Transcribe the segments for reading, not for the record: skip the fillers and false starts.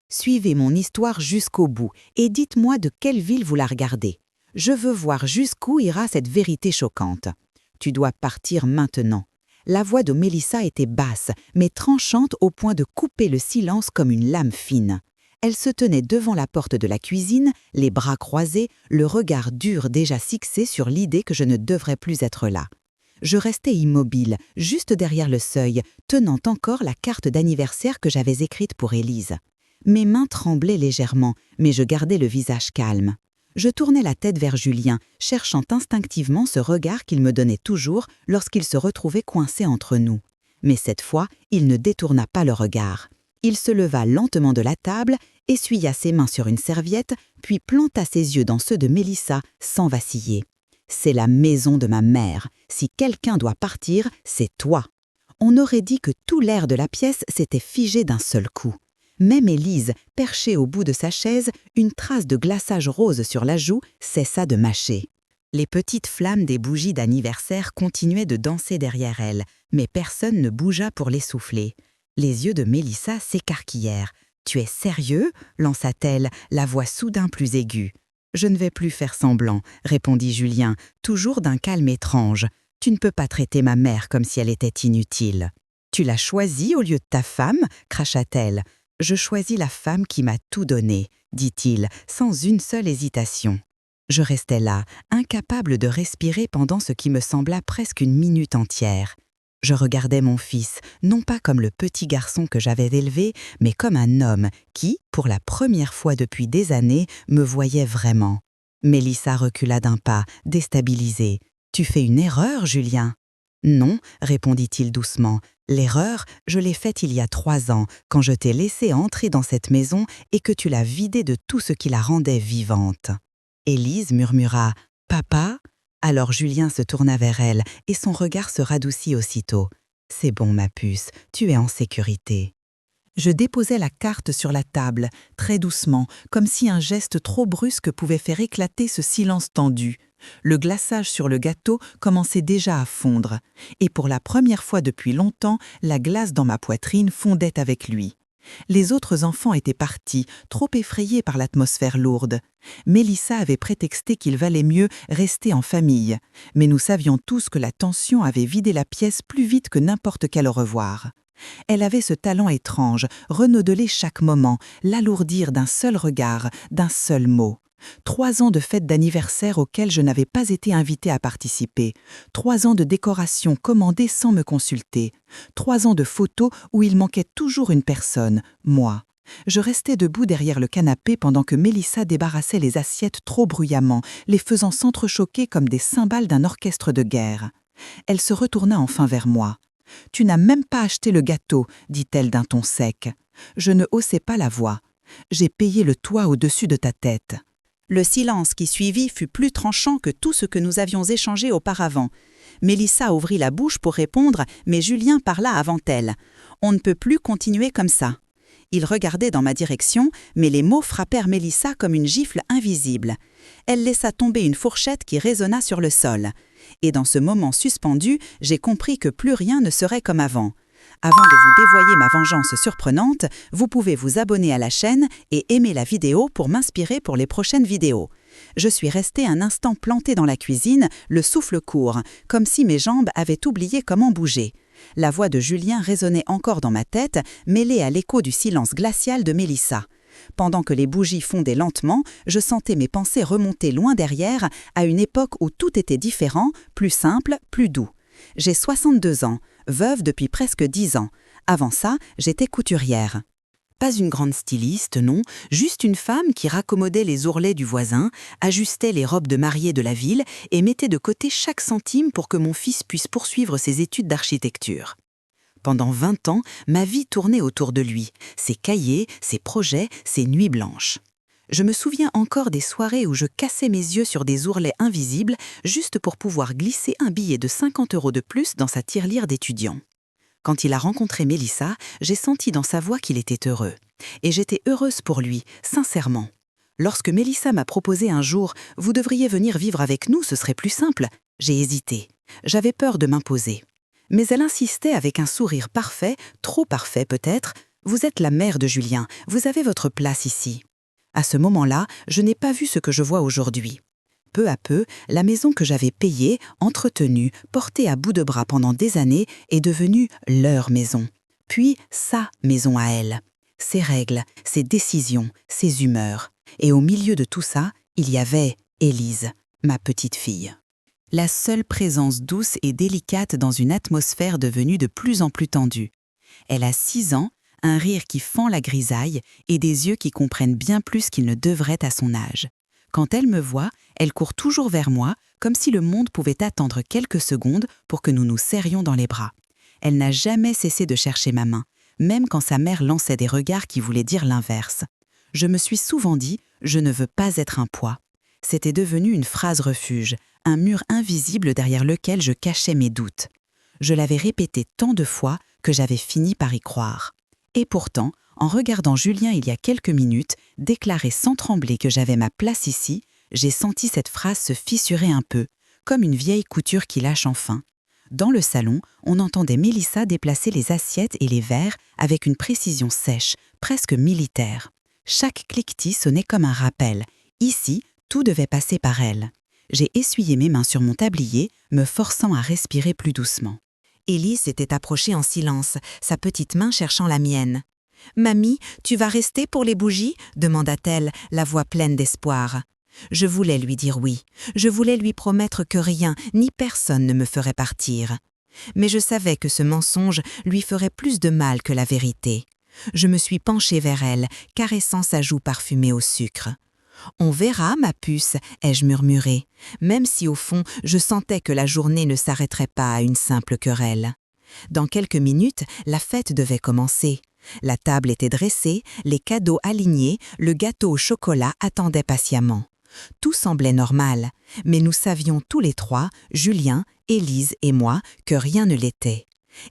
Suivez mon histoire jusqu'au bout et dites-moi de quelle ville vous la regardez. Je veux voir jusqu'où ira cette vérité choquante. Tu dois partir maintenant. La voix de Mélissa était basse, mais tranchante au point de couper le silence comme une lame fine. Elle se tenait devant la porte de la cuisine, les bras croisés, le regard dur déjà fixé sur l'idée que je ne devrais plus être là. Je restais immobile, juste derrière le seuil, tenant encore la carte d'anniversaire que j'avais écrite pour Élise. Mes mains tremblaient légèrement, mais je gardais le visage calme. Je tournais la tête vers Julien, cherchant instinctivement ce regard qu'il me donnait toujours lorsqu'il se retrouvait coincé entre nous. Mais cette fois, il ne détourna pas le regard. Il se leva lentement de la table, essuya ses mains sur une serviette, puis planta ses yeux dans ceux de Mélissa sans vaciller. « C'est la maison de ma mère. Si quelqu'un doit partir, c'est toi. » On aurait dit que tout l'air de la pièce s'était figé d'un seul coup. Même Élise, perchée au bout de sa chaise, une trace de glaçage rose sur la joue, cessa de mâcher. Les petites flammes des bougies d'anniversaire continuaient de danser derrière elle, mais personne ne bougea pour les souffler. Les yeux de Mélissa s'écarquillèrent. « Tu es sérieux ?» lança-t-elle, la voix soudain plus aiguë. « Je ne vais plus faire semblant », répondit Julien, toujours d'un calme étrange. « Tu ne peux pas traiter ma mère comme si elle était inutile. »« Tu l'as choisie au lieu de ta femme ?» cracha-t-elle. « Je choisis la femme qui m'a tout donné, » dit-il, sans une seule hésitation. Je restais là, incapable de respirer pendant ce qui me sembla presque une minute entière. Je regardais mon fils, non pas comme le petit garçon que j'avais élevé, mais comme un homme qui, pour la première fois depuis des années, me voyait vraiment. Mélissa recula d'un pas, déstabilisée. « Tu fais une erreur, Julien ?» « Non, » répondit-il doucement. « L'erreur, je l'ai faite il y a 3 ans, quand je t'ai laissé entrer dans cette maison et que tu l'as vidée de tout ce qui la rendait vivante. » Élise murmura « Papa ?» Alors Julien se tourna vers elle et son regard se radoucit aussitôt. « C'est bon, ma puce, tu es en sécurité. » Je déposai la carte sur la table, très doucement, comme si un geste trop brusque pouvait faire éclater ce silence tendu. Le glaçage sur le gâteau commençait déjà à fondre, et pour la première fois depuis longtemps, la glace dans ma poitrine fondait avec lui. Les autres enfants étaient partis, trop effrayés par l'atmosphère lourde. Mélissa avait prétexté qu'il valait mieux rester en famille, mais nous savions tous que la tension avait vidé la pièce plus vite que n'importe quel au revoir. Elle avait ce talent étrange, renaudeler chaque moment, l'alourdir d'un seul regard, d'un seul mot. 3 ans de fêtes d'anniversaire auxquelles je n'avais pas été invitée à participer. 3 ans de décoration commandée sans me consulter. 3 ans de photos où il manquait toujours une personne, moi. Je restais debout derrière le canapé pendant que Mélissa débarrassait les assiettes trop bruyamment, les faisant s'entrechoquer comme des cymbales d'un orchestre de guerre. Elle se retourna enfin vers moi. « Tu n'as même pas acheté le gâteau, » dit-elle d'un ton sec. Je ne haussai pas la voix. « J'ai payé le toit au-dessus de ta tête. » Le silence qui suivit fut plus tranchant que tout ce que nous avions échangé auparavant. Mélissa ouvrit la bouche pour répondre, mais Julien parla avant elle. « On ne peut plus continuer comme ça. » Il regardait dans ma direction, mais les mots frappèrent Mélissa comme une gifle invisible. Elle laissa tomber une fourchette qui résonna sur le sol. Et dans ce moment suspendu, j'ai compris que plus rien ne serait comme avant. Avant de vous dévoyer ma vengeance surprenante, vous pouvez vous abonner à la chaîne et aimer la vidéo pour m'inspirer pour les prochaines vidéos. Je suis restée un instant plantée dans la cuisine, le souffle court, comme si mes jambes avaient oublié comment bouger. La voix de Julien résonnait encore dans ma tête, mêlée à l'écho du silence glacial de Mélissa. Pendant que les bougies fondaient lentement, je sentais mes pensées remonter loin derrière, à une époque où tout était différent, plus simple, plus doux. J'ai 62 ans, veuve depuis presque 10 ans. Avant ça, j'étais couturière. Pas une grande styliste, non, juste une femme qui raccommodait les ourlets du voisin, ajustait les robes de mariée de la ville et mettait de côté chaque centime pour que mon fils puisse poursuivre ses études d'architecture. Pendant 20 ans, ma vie tournait autour de lui, ses cahiers, ses projets, ses nuits blanches. Je me souviens encore des soirées où je cassais mes yeux sur des ourlets invisibles juste pour pouvoir glisser un billet de 50 € de plus dans sa tirelire d'étudiant. Quand il a rencontré Mélissa, j'ai senti dans sa voix qu'il était heureux. Et j'étais heureuse pour lui, sincèrement. Lorsque Mélissa m'a proposé un jour « Vous devriez venir vivre avec nous, ce serait plus simple », j'ai hésité. J'avais peur de m'imposer. Mais elle insistait avec un sourire parfait, trop parfait peut-être. Vous êtes la mère de Julien, vous avez votre place ici. » À ce moment-là, je n'ai pas vu ce que je vois aujourd'hui. Peu à peu, la maison que j'avais payée, entretenue, portée à bout de bras pendant des années est devenue leur maison. Puis sa maison à elle. Ses règles, ses décisions, ses humeurs. Et au milieu de tout ça, il y avait Élise, ma petite fille. La seule présence douce et délicate dans une atmosphère devenue de plus en plus tendue. Elle a 6 ans, un rire qui fend la grisaille et des yeux qui comprennent bien plus qu'ils ne devraient à son âge. Quand elle me voit, elle court toujours vers moi, comme si le monde pouvait attendre quelques secondes pour que nous nous serrions dans les bras. Elle n'a jamais cessé de chercher ma main, même quand sa mère lançait des regards qui voulaient dire l'inverse. Je me suis souvent dit « je ne veux pas être un poids ». C'était devenu une phrase refuge, un mur invisible derrière lequel je cachais mes doutes. Je l'avais répété tant de fois que j'avais fini par y croire. Et pourtant, en regardant Julien il y a quelques minutes, déclarer sans trembler que j'avais ma place ici, j'ai senti cette phrase se fissurer un peu, comme une vieille couture qui lâche enfin. Dans le salon, on entendait Mélissa déplacer les assiettes et les verres avec une précision sèche, presque militaire. Chaque cliquetis sonnait comme un rappel. Ici, tout devait passer par elle. J'ai essuyé mes mains sur mon tablier, me forçant à respirer plus doucement. Élise s'était approchée en silence, sa petite main cherchant la mienne. « Mamie, tu vas rester pour les bougies ?» demanda-t-elle, la voix pleine d'espoir. Je voulais lui dire oui. Je voulais lui promettre que rien, ni personne ne me ferait partir. Mais je savais que ce mensonge lui ferait plus de mal que la vérité. Je me suis penchée vers elle, caressant sa joue parfumée au sucre. « On verra, ma puce », ai-je murmuré, même si au fond je sentais que la journée ne s'arrêterait pas à une simple querelle. Dans quelques minutes, la fête devait commencer. La table était dressée, les cadeaux alignés, le gâteau au chocolat attendait patiemment. Tout semblait normal, mais nous savions tous les trois, Julien, Élise et moi, que rien ne l'était.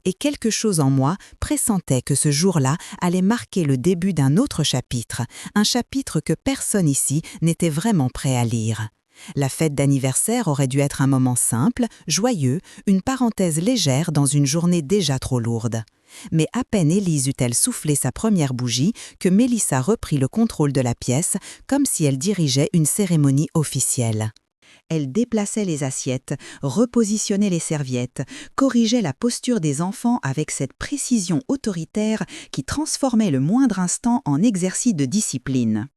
Et quelque chose en moi pressentait que ce jour-là allait marquer le début d'un autre chapitre, un chapitre que personne ici n'était vraiment prêt à lire. La fête d'anniversaire aurait dû être un moment simple, joyeux, une parenthèse légère dans une journée déjà trop lourde. Mais à peine Élise eut-elle soufflé sa première bougie que Mélissa reprit le contrôle de la pièce, comme si elle dirigeait une cérémonie officielle. Elle déplaçait les assiettes, repositionnait les serviettes, corrigeait la posture des enfants avec cette précision autoritaire qui transformait le moindre instant en exercice de discipline.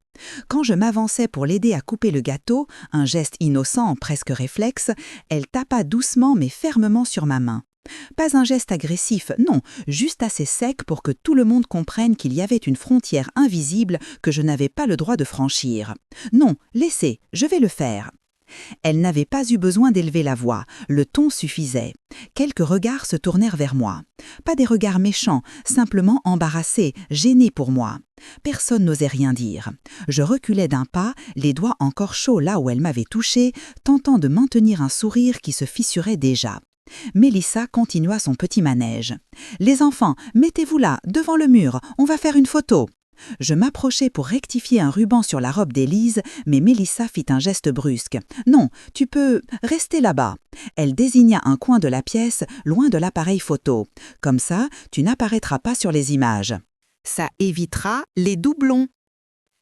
Quand je m'avançais pour l'aider à couper le gâteau, un geste innocent, presque réflexe, elle tapa doucement mais fermement sur ma main. Pas un geste agressif, non, juste assez sec pour que tout le monde comprenne qu'il y avait une frontière invisible que je n'avais pas le droit de franchir. Non, laissez, je vais le faire. Elle n'avait pas eu besoin d'élever la voix, le ton suffisait. Quelques regards se tournèrent vers moi. Pas des regards méchants, simplement embarrassés, gênés pour moi. Personne n'osait rien dire. Je reculais d'un pas, les doigts encore chauds là où elle m'avait touché, tentant de maintenir un sourire qui se fissurait déjà. Mélissa continua son petit manège. « Les enfants, mettez-vous là, devant le mur, on va faire une photo !» Je m'approchai pour rectifier un ruban sur la robe d'Élise, mais Mélissa fit un geste brusque. « Non, tu peux rester là-bas. » Elle désigna un coin de la pièce, loin de l'appareil photo. « Comme ça, tu n'apparaîtras pas sur les images. » « Ça évitera les doublons. »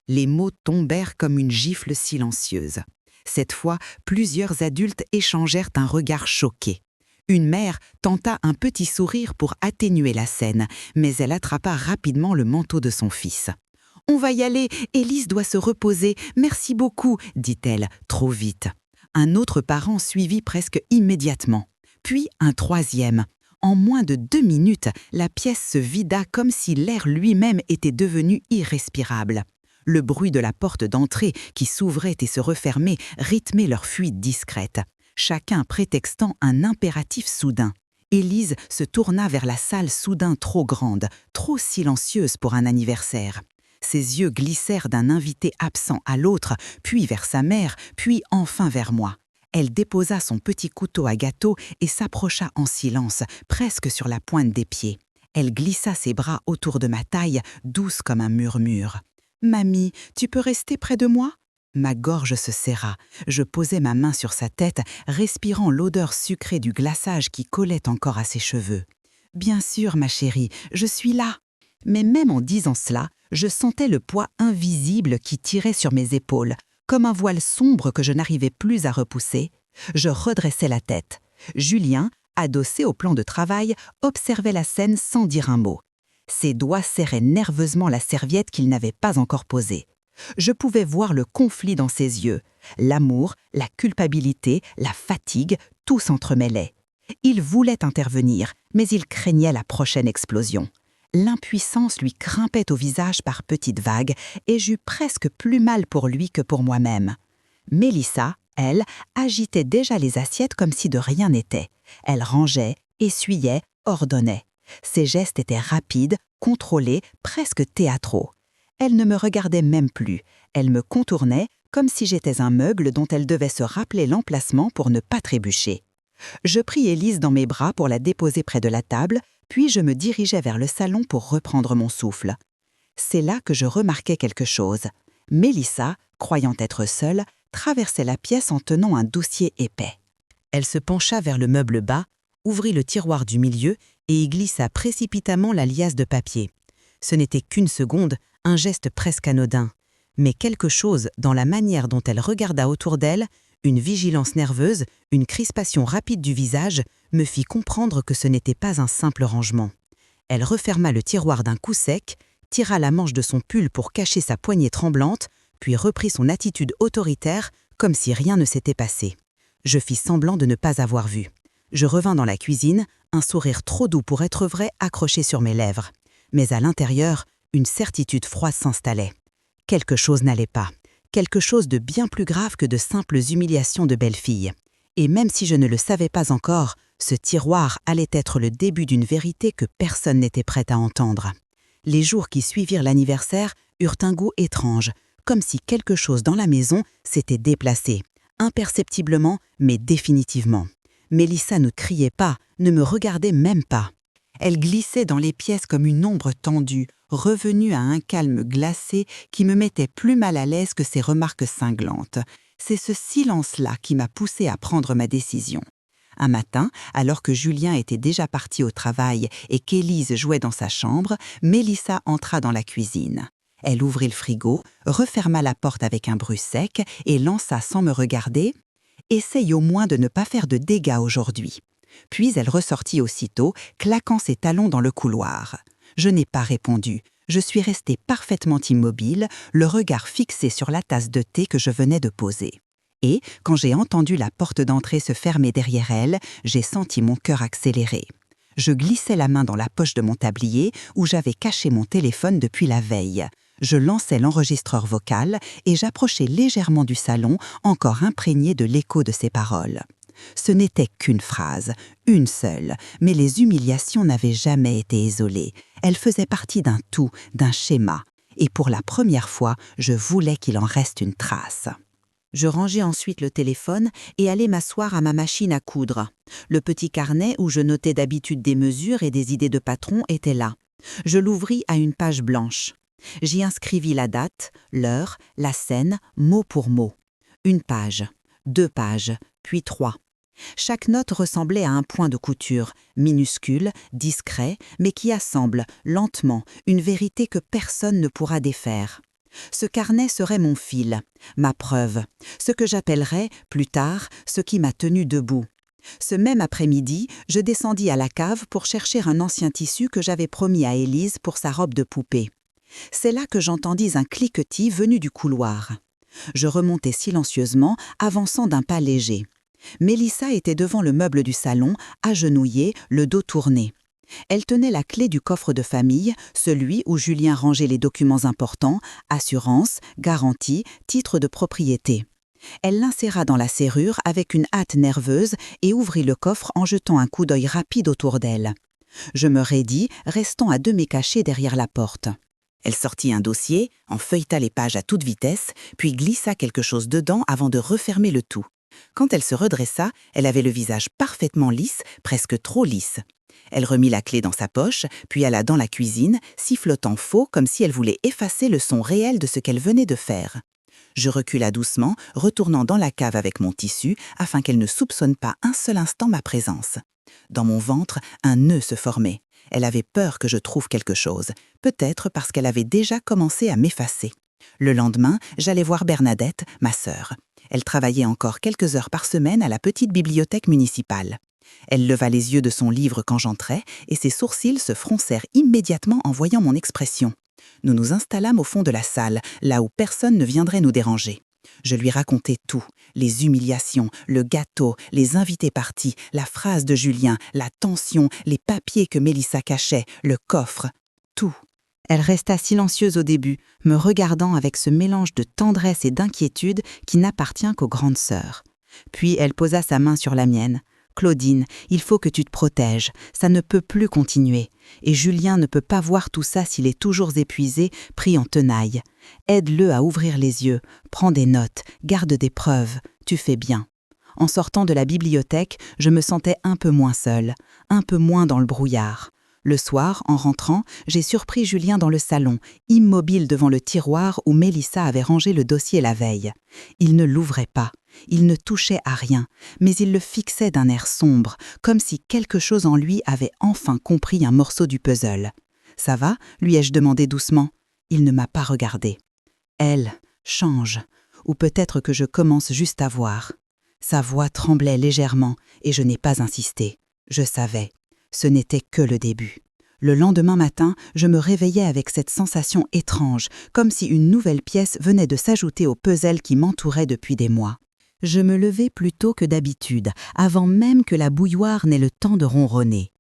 Les mots tombèrent comme une gifle silencieuse. Cette fois, plusieurs adultes échangèrent un regard choqué. Une mère tenta un petit sourire pour atténuer la scène, mais elle attrapa rapidement le manteau de son fils. « On va y aller, Élise doit se reposer, merci beaucoup », dit-elle, trop vite. Un autre parent suivit presque immédiatement. Puis un troisième. En moins de 2 minutes, la pièce se vida comme si l'air lui-même était devenu irrespirable. Le bruit de la porte d'entrée qui s'ouvrait et se refermait rythmait leur fuite discrète. Chacun prétextant un impératif soudain. Élise se tourna vers la salle soudain trop grande, trop silencieuse pour un anniversaire. Ses yeux glissèrent d'un invité absent à l'autre, puis vers sa mère, puis enfin vers moi. Elle déposa son petit couteau à gâteau et s'approcha en silence, presque sur la pointe des pieds. Elle glissa ses bras autour de ma taille, douce comme un murmure. « Mamie, tu peux rester près de moi ?» Ma gorge se serra. Je posai ma main sur sa tête, respirant l'odeur sucrée du glaçage qui collait encore à ses cheveux. « Bien sûr, ma chérie, je suis là. » Mais même en disant cela, je sentais le poids invisible qui tirait sur mes épaules, comme un voile sombre que je n'arrivais plus à repousser. Je redressai la tête. Julien, adossé au plan de travail, observait la scène sans dire un mot. Ses doigts serraient nerveusement la serviette qu'il n'avait pas encore posée. Je pouvais voir le conflit dans ses yeux. L'amour, la culpabilité, la fatigue, tout s'entremêlait. Il voulait intervenir, mais il craignait la prochaine explosion. L'impuissance lui grimpait au visage par petites vagues et j'eus presque plus mal pour lui que pour moi-même. Mélissa, elle, agitait déjà les assiettes comme si de rien n'était. Elle rangeait, essuyait, ordonnait. Ses gestes étaient rapides, contrôlés, presque théâtraux. Elle ne me regardait même plus. Elle me contournait comme si j'étais un meuble dont elle devait se rappeler l'emplacement pour ne pas trébucher. Je pris Élise dans mes bras pour la déposer près de la table, puis je me dirigeai vers le salon pour reprendre mon souffle. C'est là que je remarquai quelque chose. Mélissa, croyant être seule, traversait la pièce en tenant un dossier épais. Elle se pencha vers le meuble bas, ouvrit le tiroir du milieu et y glissa précipitamment la liasse de papier. Ce n'était qu'une seconde, un geste presque anodin. Mais quelque chose dans la manière dont elle regarda autour d'elle, une vigilance nerveuse, une crispation rapide du visage, me fit comprendre que ce n'était pas un simple rangement. Elle referma le tiroir d'un coup sec, tira la manche de son pull pour cacher sa poignée tremblante, puis reprit son attitude autoritaire, comme si rien ne s'était passé. Je fis semblant de ne pas avoir vu. Je revins dans la cuisine, un sourire trop doux pour être vrai accroché sur mes lèvres. Mais à l'intérieur, une certitude froide s'installait. Quelque chose n'allait pas. Quelque chose de bien plus grave que de simples humiliations de belle-fille. Et même si je ne le savais pas encore, ce tiroir allait être le début d'une vérité que personne n'était prêt à entendre. Les jours qui suivirent l'anniversaire eurent un goût étrange, comme si quelque chose dans la maison s'était déplacé, imperceptiblement mais définitivement. Mélissa ne criait pas, ne me regardait même pas. Elle glissait dans les pièces comme une ombre tendue, revenue à un calme glacé qui me mettait plus mal à l'aise que ses remarques cinglantes. C'est ce silence-là qui m'a poussé à prendre ma décision. Un matin, alors que Julien était déjà parti au travail et qu'Élise jouait dans sa chambre, Mélissa entra dans la cuisine. Elle ouvrit le frigo, referma la porte avec un bruit sec et lança sans me regarder « Essaye au moins de ne pas faire de dégâts aujourd'hui ». Puis elle ressortit aussitôt, claquant ses talons dans le couloir. Je n'ai pas répondu. Je suis restée parfaitement immobile, le regard fixé sur la tasse de thé que je venais de poser. Et, quand j'ai entendu la porte d'entrée se fermer derrière elle, j'ai senti mon cœur accélérer. Je glissais la main dans la poche de mon tablier où j'avais caché mon téléphone depuis la veille. Je lançai l'enregistreur vocal et j'approchais légèrement du salon, encore imprégné de l'écho de ses paroles. Ce n'était qu'une phrase, une seule, mais les humiliations n'avaient jamais été isolées. Elles faisaient partie d'un tout, d'un schéma. Et pour la première fois, je voulais qu'il en reste une trace. Je rangeai ensuite le téléphone et allai m'asseoir à ma machine à coudre. Le petit carnet où je notais d'habitude des mesures et des idées de patron était là. Je l'ouvris à une page blanche. J'y inscrivis la date, l'heure, la scène, mot pour mot. 1 page, 2 pages, puis 3. Chaque note ressemblait à un point de couture, minuscule, discret, mais qui assemble, lentement, une vérité que personne ne pourra défaire. Ce carnet serait mon fil, ma preuve, ce que j'appellerais, plus tard, ce qui m'a tenu debout. Ce même après-midi, je descendis à la cave pour chercher un ancien tissu que j'avais promis à Élise pour sa robe de poupée. C'est là que j'entendis un cliquetis venu du couloir. Je remontai silencieusement, avançant d'un pas léger. Mélissa était devant le meuble du salon, agenouillée, le dos tourné. Elle tenait la clé du coffre de famille, celui où Julien rangeait les documents importants, assurance, garantie, titre de propriété. Elle l'inséra dans la serrure avec une hâte nerveuse et ouvrit le coffre en jetant un coup d'œil rapide autour d'elle. Je me raidis, restant à demi cachée derrière la porte. Elle sortit un dossier, en feuilleta les pages à toute vitesse, puis glissa quelque chose dedans avant de refermer le tout. Quand elle se redressa, elle avait le visage parfaitement lisse, presque trop lisse. Elle remit la clé dans sa poche, puis alla dans la cuisine, sifflotant faux comme si elle voulait effacer le son réel de ce qu'elle venait de faire. Je recula doucement, retournant dans la cave avec mon tissu, afin qu'elle ne soupçonne pas un seul instant ma présence. Dans mon ventre, un nœud se formait. Elle avait peur que je trouve quelque chose, peut-être parce qu'elle avait déjà commencé à m'effacer. Le lendemain, j'allais voir Bernadette, ma sœur. Elle travaillait encore quelques heures par semaine à la petite bibliothèque municipale. Elle leva les yeux de son livre quand j'entrais et ses sourcils se froncèrent immédiatement en voyant mon expression. Nous nous installâmes au fond de la salle, là où personne ne viendrait nous déranger. Je lui racontai tout, les humiliations, le gâteau, les invités partis, la phrase de Julien, la tension, les papiers que Mélissa cachait, le coffre, tout. Elle resta silencieuse au début, me regardant avec ce mélange de tendresse et d'inquiétude qui n'appartient qu'aux grandes sœurs. Puis elle posa sa main sur la mienne. « Claudine, il faut que tu te protèges, ça ne peut plus continuer. Et Julien ne peut pas voir tout ça s'il est toujours épuisé, pris en tenaille. Aide-le à ouvrir les yeux, prends des notes, garde des preuves, tu fais bien. » En sortant de la bibliothèque, je me sentais un peu moins seule, un peu moins dans le brouillard. Le soir, en rentrant, j'ai surpris Julien dans le salon, immobile devant le tiroir où Mélissa avait rangé le dossier la veille. Il ne l'ouvrait pas, il ne touchait à rien, mais il le fixait d'un air sombre, comme si quelque chose en lui avait enfin compris un morceau du puzzle. « Ça va ?» lui ai-je demandé doucement. Il ne m'a pas regardé. Elle change, ou peut-être que je commence juste à voir. Sa voix tremblait légèrement et je n'ai pas insisté. Je savais. Ce n'était que le début. Le lendemain matin, je me réveillais avec cette sensation étrange, comme si une nouvelle pièce venait de s'ajouter au puzzle qui m'entourait depuis des mois. Je me levais plus tôt que d'habitude, avant même que la bouilloire n'ait le temps de ronronner.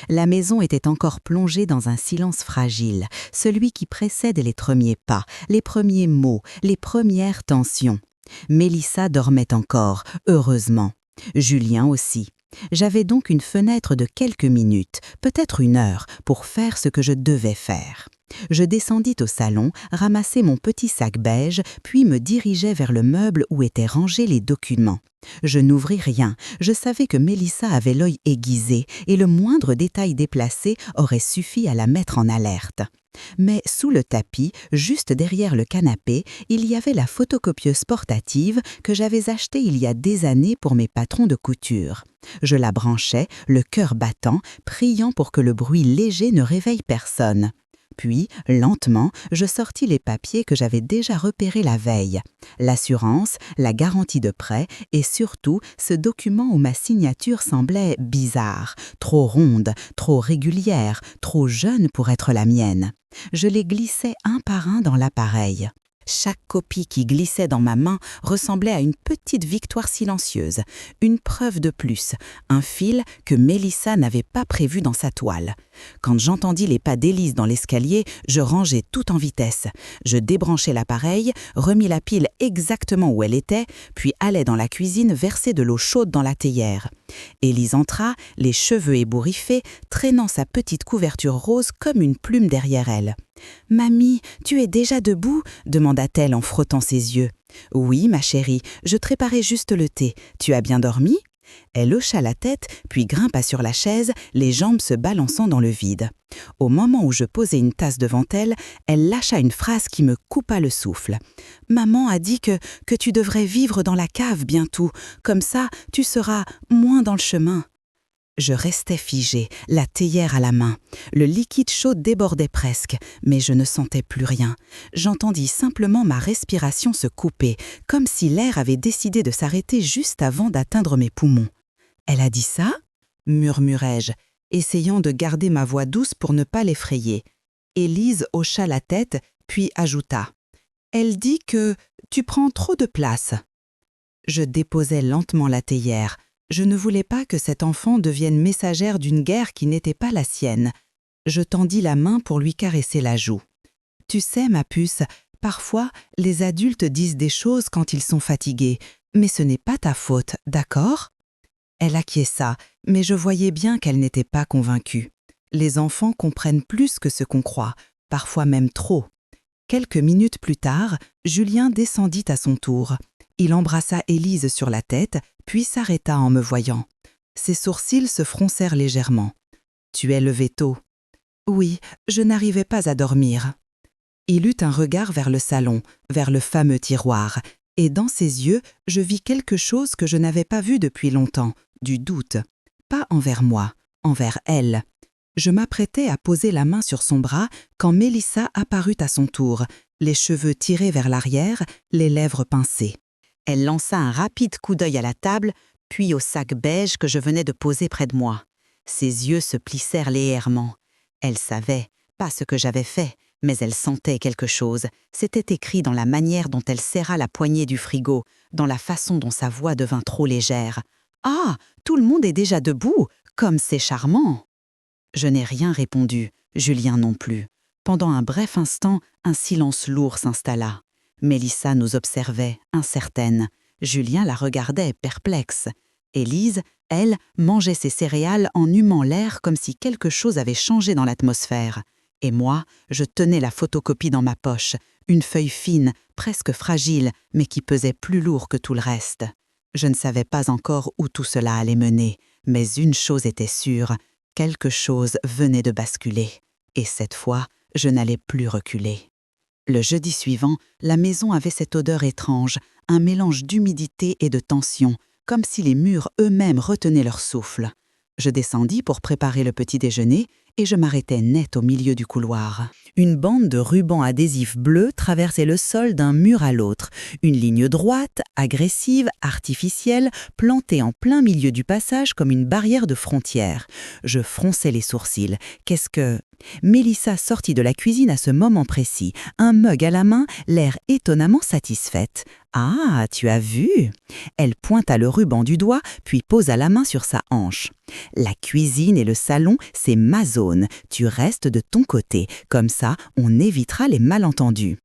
La maison était encore plongée dans un silence fragile, celui qui précède les premiers pas, les premiers mots, les premières tensions. Mélissa dormait encore, heureusement. Julien aussi. J'avais donc une fenêtre de quelques minutes, peut-être 1 heure, pour faire ce que je devais faire. Je descendis au salon, ramassai mon petit sac beige, puis me dirigeai vers le meuble où étaient rangés les documents. Je n'ouvris rien, je savais que Mélissa avait l'œil aiguisé et le moindre détail déplacé aurait suffi à la mettre en alerte. Mais sous le tapis, juste derrière le canapé, il y avait la photocopieuse portative que j'avais achetée il y a des années pour mes patrons de couture. Je la branchais, le cœur battant, priant pour que le bruit léger ne réveille personne. Puis, lentement, je sortis les papiers que j'avais déjà repérés la veille. L'assurance, la garantie de prêt et surtout ce document où ma signature semblait bizarre, trop ronde, trop régulière, trop jeune pour être la mienne. Je les glissais un par un dans l'appareil. Chaque copie qui glissait dans ma main ressemblait à une petite victoire silencieuse, une preuve de plus, un fil que Mélissa n'avait pas prévu dans sa toile. Quand j'entendis les pas d'Élise dans l'escalier, je rangeai tout en vitesse. Je débranchai l'appareil, remis la pile exactement où elle était, puis allai dans la cuisine verser de l'eau chaude dans la théière. Élise entra, les cheveux ébouriffés, traînant sa petite couverture rose comme une plume derrière elle. « Mamie, tu es déjà debout ?» demanda-t-elle en frottant ses yeux. « Oui, ma chérie, je préparais juste le thé. Tu as bien dormi ?» Elle hocha la tête, puis grimpa sur la chaise, les jambes se balançant dans le vide. Au moment où je posai une tasse devant elle, elle lâcha une phrase qui me coupa le souffle. « Maman a dit que tu devrais vivre dans la cave bientôt. Comme ça, tu seras moins dans le chemin. » Je restais figée, la théière à la main. Le liquide chaud débordait presque, mais je ne sentais plus rien. J'entendis simplement ma respiration se couper, comme si l'air avait décidé de s'arrêter juste avant d'atteindre mes poumons. « Elle a dit ça ?» murmurai-je, essayant de garder ma voix douce pour ne pas l'effrayer. Élise hocha la tête, puis ajouta « Elle dit que tu prends trop de place. » Je déposai lentement la théière. Je ne voulais pas que cette enfant devienne messagère d'une guerre qui n'était pas la sienne. Je tendis la main pour lui caresser la joue. « Tu sais, ma puce, parfois, les adultes disent des choses quand ils sont fatigués, mais ce n'est pas ta faute, d'accord ?» Elle acquiesça, mais je voyais bien qu'elle n'était pas convaincue. Les enfants comprennent plus que ce qu'on croit, parfois même trop. Quelques minutes plus tard, Julien descendit à son tour. Il embrassa Élise sur la tête, puis s'arrêta en me voyant. Ses sourcils se froncèrent légèrement. « Tu es levé tôt. »« Oui, je n'arrivais pas à dormir. » Il eut un regard vers le salon, vers le fameux tiroir, et dans ses yeux, je vis quelque chose que je n'avais pas vu depuis longtemps, du doute. Pas envers moi, envers elle. Je m'apprêtais à poser la main sur son bras quand Mélissa apparut à son tour, les cheveux tirés vers l'arrière, les lèvres pincées. Elle lança un rapide coup d'œil à la table, puis au sac beige que je venais de poser près de moi. Ses yeux se plissèrent légèrement. Elle savait, pas ce que j'avais fait, mais elle sentait quelque chose. C'était écrit dans la manière dont elle serra la poignée du frigo, dans la façon dont sa voix devint trop légère. « Ah, tout le monde est déjà debout, comme c'est charmant !» Je n'ai rien répondu, Julien non plus. Pendant un bref instant, un silence lourd s'installa. Mélissa nous observait, incertaine. Julien la regardait, perplexe. Élise, elle, mangeait ses céréales en humant l'air comme si quelque chose avait changé dans l'atmosphère. Et moi, je tenais la photocopie dans ma poche, une feuille fine, presque fragile, mais qui pesait plus lourd que tout le reste. Je ne savais pas encore où tout cela allait mener, mais une chose était sûre, quelque chose venait de basculer. Et cette fois, je n'allais plus reculer. Le jeudi suivant, la maison avait cette odeur étrange, un mélange d'humidité et de tension, comme si les murs eux-mêmes retenaient leur souffle. Je descendis pour préparer le petit déjeuner et je m'arrêtai net au milieu du couloir. Une bande de rubans adhésifs bleus traversait le sol d'un mur à l'autre. Une ligne droite, agressive, artificielle, plantée en plein milieu du passage comme une barrière de frontière. Je fronçai les sourcils. Qu'est-ce que... Mélissa sortit de la cuisine à ce moment précis, un mug à la main, l'air étonnamment satisfaite. « Ah, tu as vu ?» Elle pointa le ruban du doigt, puis posa la main sur sa hanche. « La cuisine et le salon, c'est ma zone. Tu restes de ton côté. Comme ça, on évitera les malentendus. »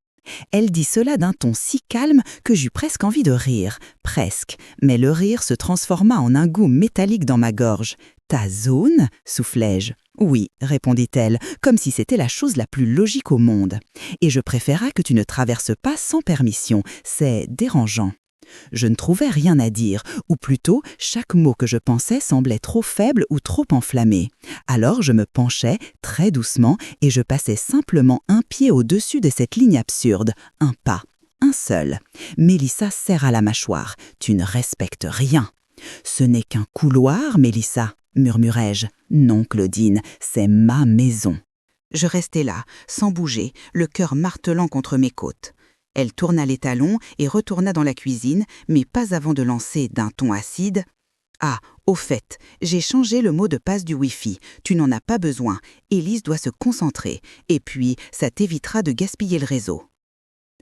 Elle dit cela d'un ton si calme que j'eus presque envie de rire. Presque. Mais le rire se transforma en un goût métallique dans ma gorge. « Ta zone ?» soufflai-je. « Oui, répondit-elle, comme si c'était la chose la plus logique au monde. Et je préférais que tu ne traverses pas sans permission. C'est dérangeant. » Je ne trouvais rien à dire, ou plutôt, chaque mot que je pensais semblait trop faible ou trop enflammé. Alors je me penchais, très doucement, et je passais simplement un pied au-dessus de cette ligne absurde. Un pas. Un seul. Mélissa serra la mâchoire. « Tu ne respectes rien. »« Ce n'est qu'un couloir, Mélissa, » murmurai-je. « Non, Claudine, c'est ma maison. » Je restai là, sans bouger, le cœur martelant contre mes côtes. Elle tourna les talons et retourna dans la cuisine, mais pas avant de lancer d'un ton acide. « Ah, au fait, j'ai changé le mot de passe du Wi-Fi. Tu n'en as pas besoin. Élise doit se concentrer. Et puis, ça t'évitera de gaspiller le réseau. »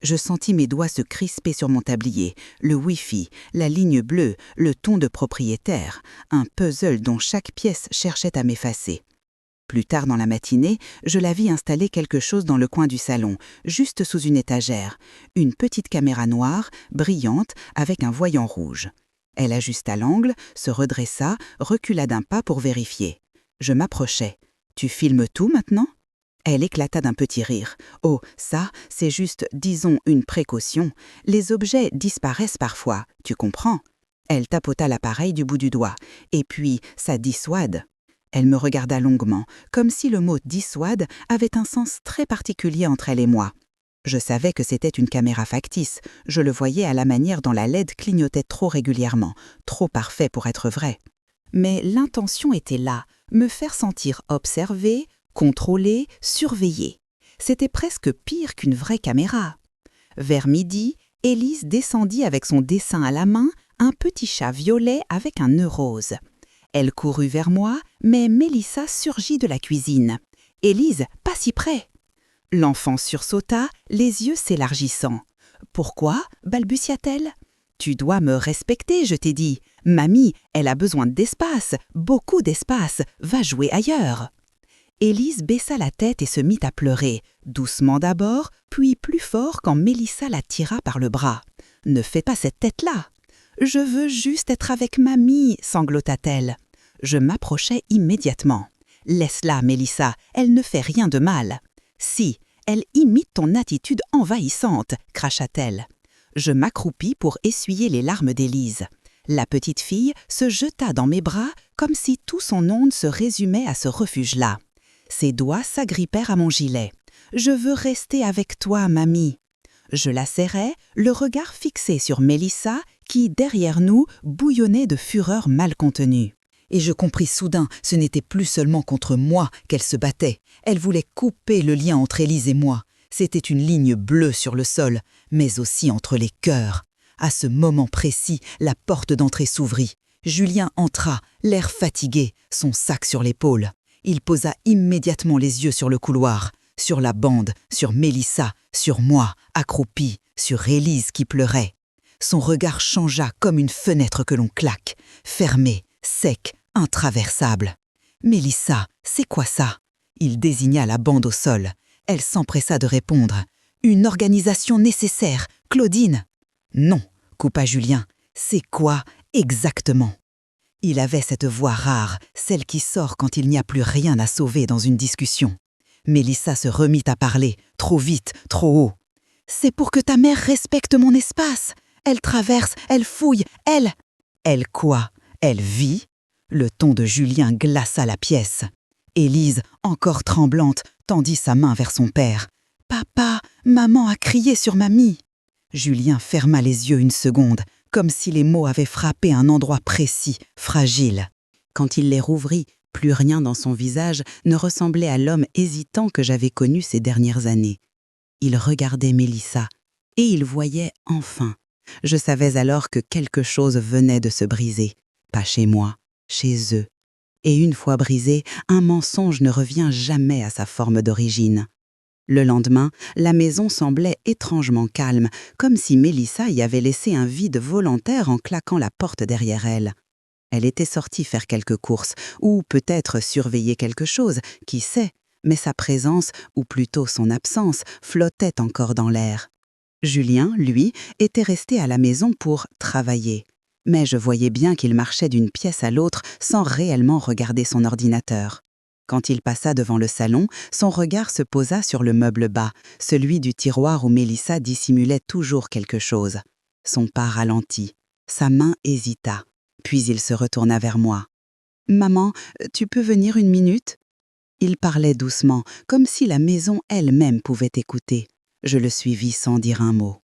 Je sentis mes doigts se crisper sur mon tablier. Le Wi-Fi, la ligne bleue, le ton de propriétaire. Un puzzle dont chaque pièce cherchait à m'effacer. Plus tard dans la matinée, je la vis installer quelque chose dans le coin du salon, juste sous une étagère. Une petite caméra noire, brillante, avec un voyant rouge. Elle ajusta l'angle, se redressa, recula d'un pas pour vérifier. Je m'approchai. « Tu filmes tout maintenant ?» Elle éclata d'un petit rire. « Oh, ça, c'est juste, disons, une précaution. Les objets disparaissent parfois, tu comprends ?» Elle tapota l'appareil du bout du doigt. « Et puis, ça dissuade. » Elle me regarda longuement, comme si le mot « dissuade » avait un sens très particulier entre elle et moi. Je savais que c'était une caméra factice. Je le voyais à la manière dont la LED clignotait trop régulièrement, trop parfait pour être vrai. Mais l'intention était là, me faire sentir observée, contrôlée, surveillée. C'était presque pire qu'une vraie caméra. Vers midi, Élise descendit avec son dessin à la main, un petit chat violet avec un nœud rose. Elle courut vers moi, mais Mélissa surgit de la cuisine. « Élise, pas si près !» L'enfant sursauta, les yeux s'élargissant. « Pourquoi ?» balbutia-t-elle. « Tu dois me respecter, je t'ai dit. Mamie, elle a besoin d'espace, beaucoup d'espace. Va jouer ailleurs. » Élise baissa la tête et se mit à pleurer, doucement d'abord, puis plus fort quand Mélissa la tira par le bras. « Ne fais pas cette tête-là. »« Je veux juste être avec mamie, » sanglota-t-elle. Je m'approchai immédiatement. « Laisse-la, Mélissa, elle ne fait rien de mal. »« Si, elle imite ton attitude envahissante, » cracha-t-elle. Je m'accroupis pour essuyer les larmes d'Élise. La petite fille se jeta dans mes bras comme si tout son onde se résumait à ce refuge-là. Ses doigts s'agrippèrent à mon gilet. « Je veux rester avec toi, mamie. » Je la serrai, le regard fixé sur Mélissa, qui, derrière nous, bouillonnait de fureur mal contenue. Et je compris soudain, ce n'était plus seulement contre moi qu'elle se battait. Elle voulait couper le lien entre Élise et moi. C'était une ligne bleue sur le sol, mais aussi entre les cœurs. À ce moment précis, la porte d'entrée s'ouvrit. Julien entra, l'air fatigué, son sac sur l'épaule. Il posa immédiatement les yeux sur le couloir, sur la bande, sur Mélissa, sur moi, accroupie, sur Élise qui pleurait. Son regard changea comme une fenêtre que l'on claque, fermée, sec, intraversable. « Mélissa, c'est quoi ça ?» Il désigna la bande au sol. Elle s'empressa de répondre. « Une organisation nécessaire, Claudine !»« Non !» coupa Julien. « C'est quoi exactement ?» Il avait cette voix rare, celle qui sort quand il n'y a plus rien à sauver dans une discussion. Mélissa se remit à parler, trop vite, trop haut. « C'est pour que ta mère respecte mon espace. Elle traverse, elle fouille, elle... » « Elle quoi ? Elle vit ?» Le ton de Julien glaça la pièce. Élise, encore tremblante, tendit sa main vers son père. « Papa, maman a crié sur mamie !» Julien ferma les yeux une seconde, comme si les mots avaient frappé un endroit précis, fragile. Quand il les rouvrit, plus rien dans son visage ne ressemblait à l'homme hésitant que j'avais connu ces dernières années. Il regardait Mélissa, et il voyait enfin. Je savais alors que quelque chose venait de se briser. Pas chez moi, chez eux. Et une fois brisé, un mensonge ne revient jamais à sa forme d'origine. Le lendemain, la maison semblait étrangement calme, comme si Mélissa y avait laissé un vide volontaire en claquant la porte derrière elle. Elle était sortie faire quelques courses, ou peut-être surveiller quelque chose, qui sait, mais sa présence, ou plutôt son absence, flottait encore dans l'air. Julien, lui, était resté à la maison pour travailler. Mais je voyais bien qu'il marchait d'une pièce à l'autre sans réellement regarder son ordinateur. Quand il passa devant le salon, son regard se posa sur le meuble bas, celui du tiroir où Mélissa dissimulait toujours quelque chose. Son pas ralentit, sa main hésita, puis il se retourna vers moi. « Maman, tu peux venir une minute ?» Il parlait doucement, comme si la maison elle-même pouvait écouter. Je le suivis sans dire un mot.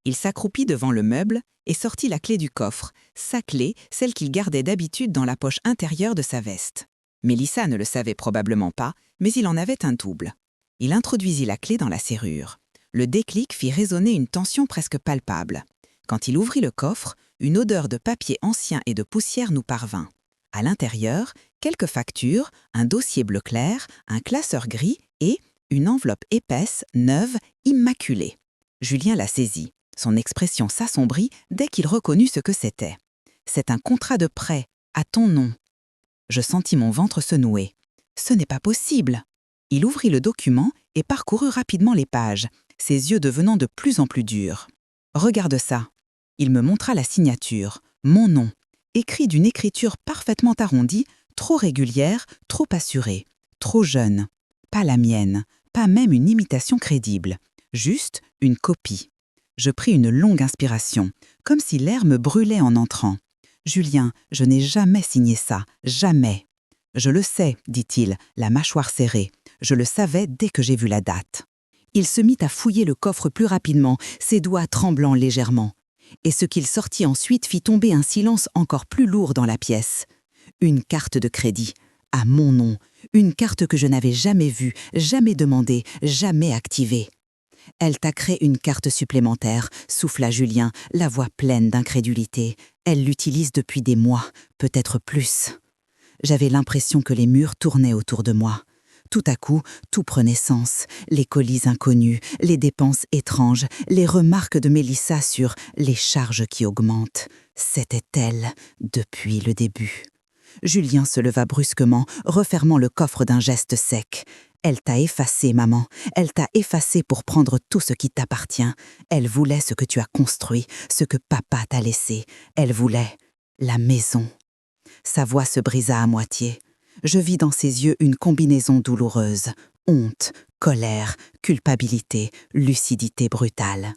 Il s'accroupit devant le meuble et sortit la clé du coffre, sa clé, celle qu'il gardait d'habitude dans la poche intérieure de sa veste. Mélissa ne le savait probablement pas, mais il en avait un double. Il introduisit la clé dans la serrure. Le déclic fit résonner une tension presque palpable. Quand il ouvrit le coffre, une odeur de papier ancien et de poussière nous parvint. À l'intérieur, quelques factures, un dossier bleu clair, un classeur gris et une enveloppe épaisse, neuve, immaculée. Julien la saisit. Son expression s'assombrit dès qu'il reconnut ce que c'était. « C'est un contrat de prêt, à ton nom. » Je sentis mon ventre se nouer. « Ce n'est pas possible !» Il ouvrit le document et parcourut rapidement les pages, ses yeux devenant de plus en plus durs. « Regarde ça !» Il me montra la signature, mon nom, écrit d'une écriture parfaitement arrondie, trop régulière, trop assurée, trop jeune. Pas la mienne, pas même une imitation crédible, juste une copie. Je pris une longue inspiration, comme si l'air me brûlait en entrant. « Julien, je n'ai jamais signé ça, jamais. »« Je le sais, dit-il, la mâchoire serrée. Je le savais dès que j'ai vu la date. » Il se mit à fouiller le coffre plus rapidement, ses doigts tremblant légèrement. Et ce qu'il sortit ensuite fit tomber un silence encore plus lourd dans la pièce. Une carte de crédit, à mon nom, une carte que je n'avais jamais vue, jamais demandée, jamais activée. « Elle t'a créé une carte supplémentaire, » souffla Julien, la voix pleine d'incrédulité. « Elle l'utilise depuis des mois, peut-être plus. » J'avais l'impression que les murs tournaient autour de moi. Tout à coup, tout prenait sens. Les colis inconnus, les dépenses étranges, les remarques de Mélissa sur les charges qui augmentent. C'était elle, depuis le début. Julien se leva brusquement, refermant le coffre d'un geste sec. « Elle t'a effacé, maman. Elle t'a effacé pour prendre tout ce qui t'appartient. Elle voulait ce que tu as construit, ce que papa t'a laissé. Elle voulait la maison. » Sa voix se brisa à moitié. Je vis dans ses yeux une combinaison douloureuse. Honte, colère, culpabilité, lucidité brutale.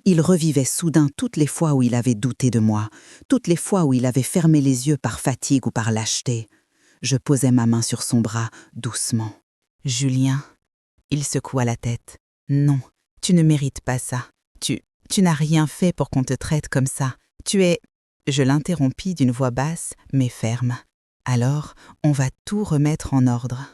Il revivait soudain toutes les fois où il avait douté de moi, toutes les fois où il avait fermé les yeux par fatigue ou par lâcheté. Je posai ma main sur son bras, doucement. « Julien !» Il secoua la tête. « Non, tu ne mérites pas ça. Tu n'as rien fait pour qu'on te traite comme ça. Tu es... » Je l'interrompis d'une voix basse, mais ferme. « Alors, on va tout remettre en ordre. »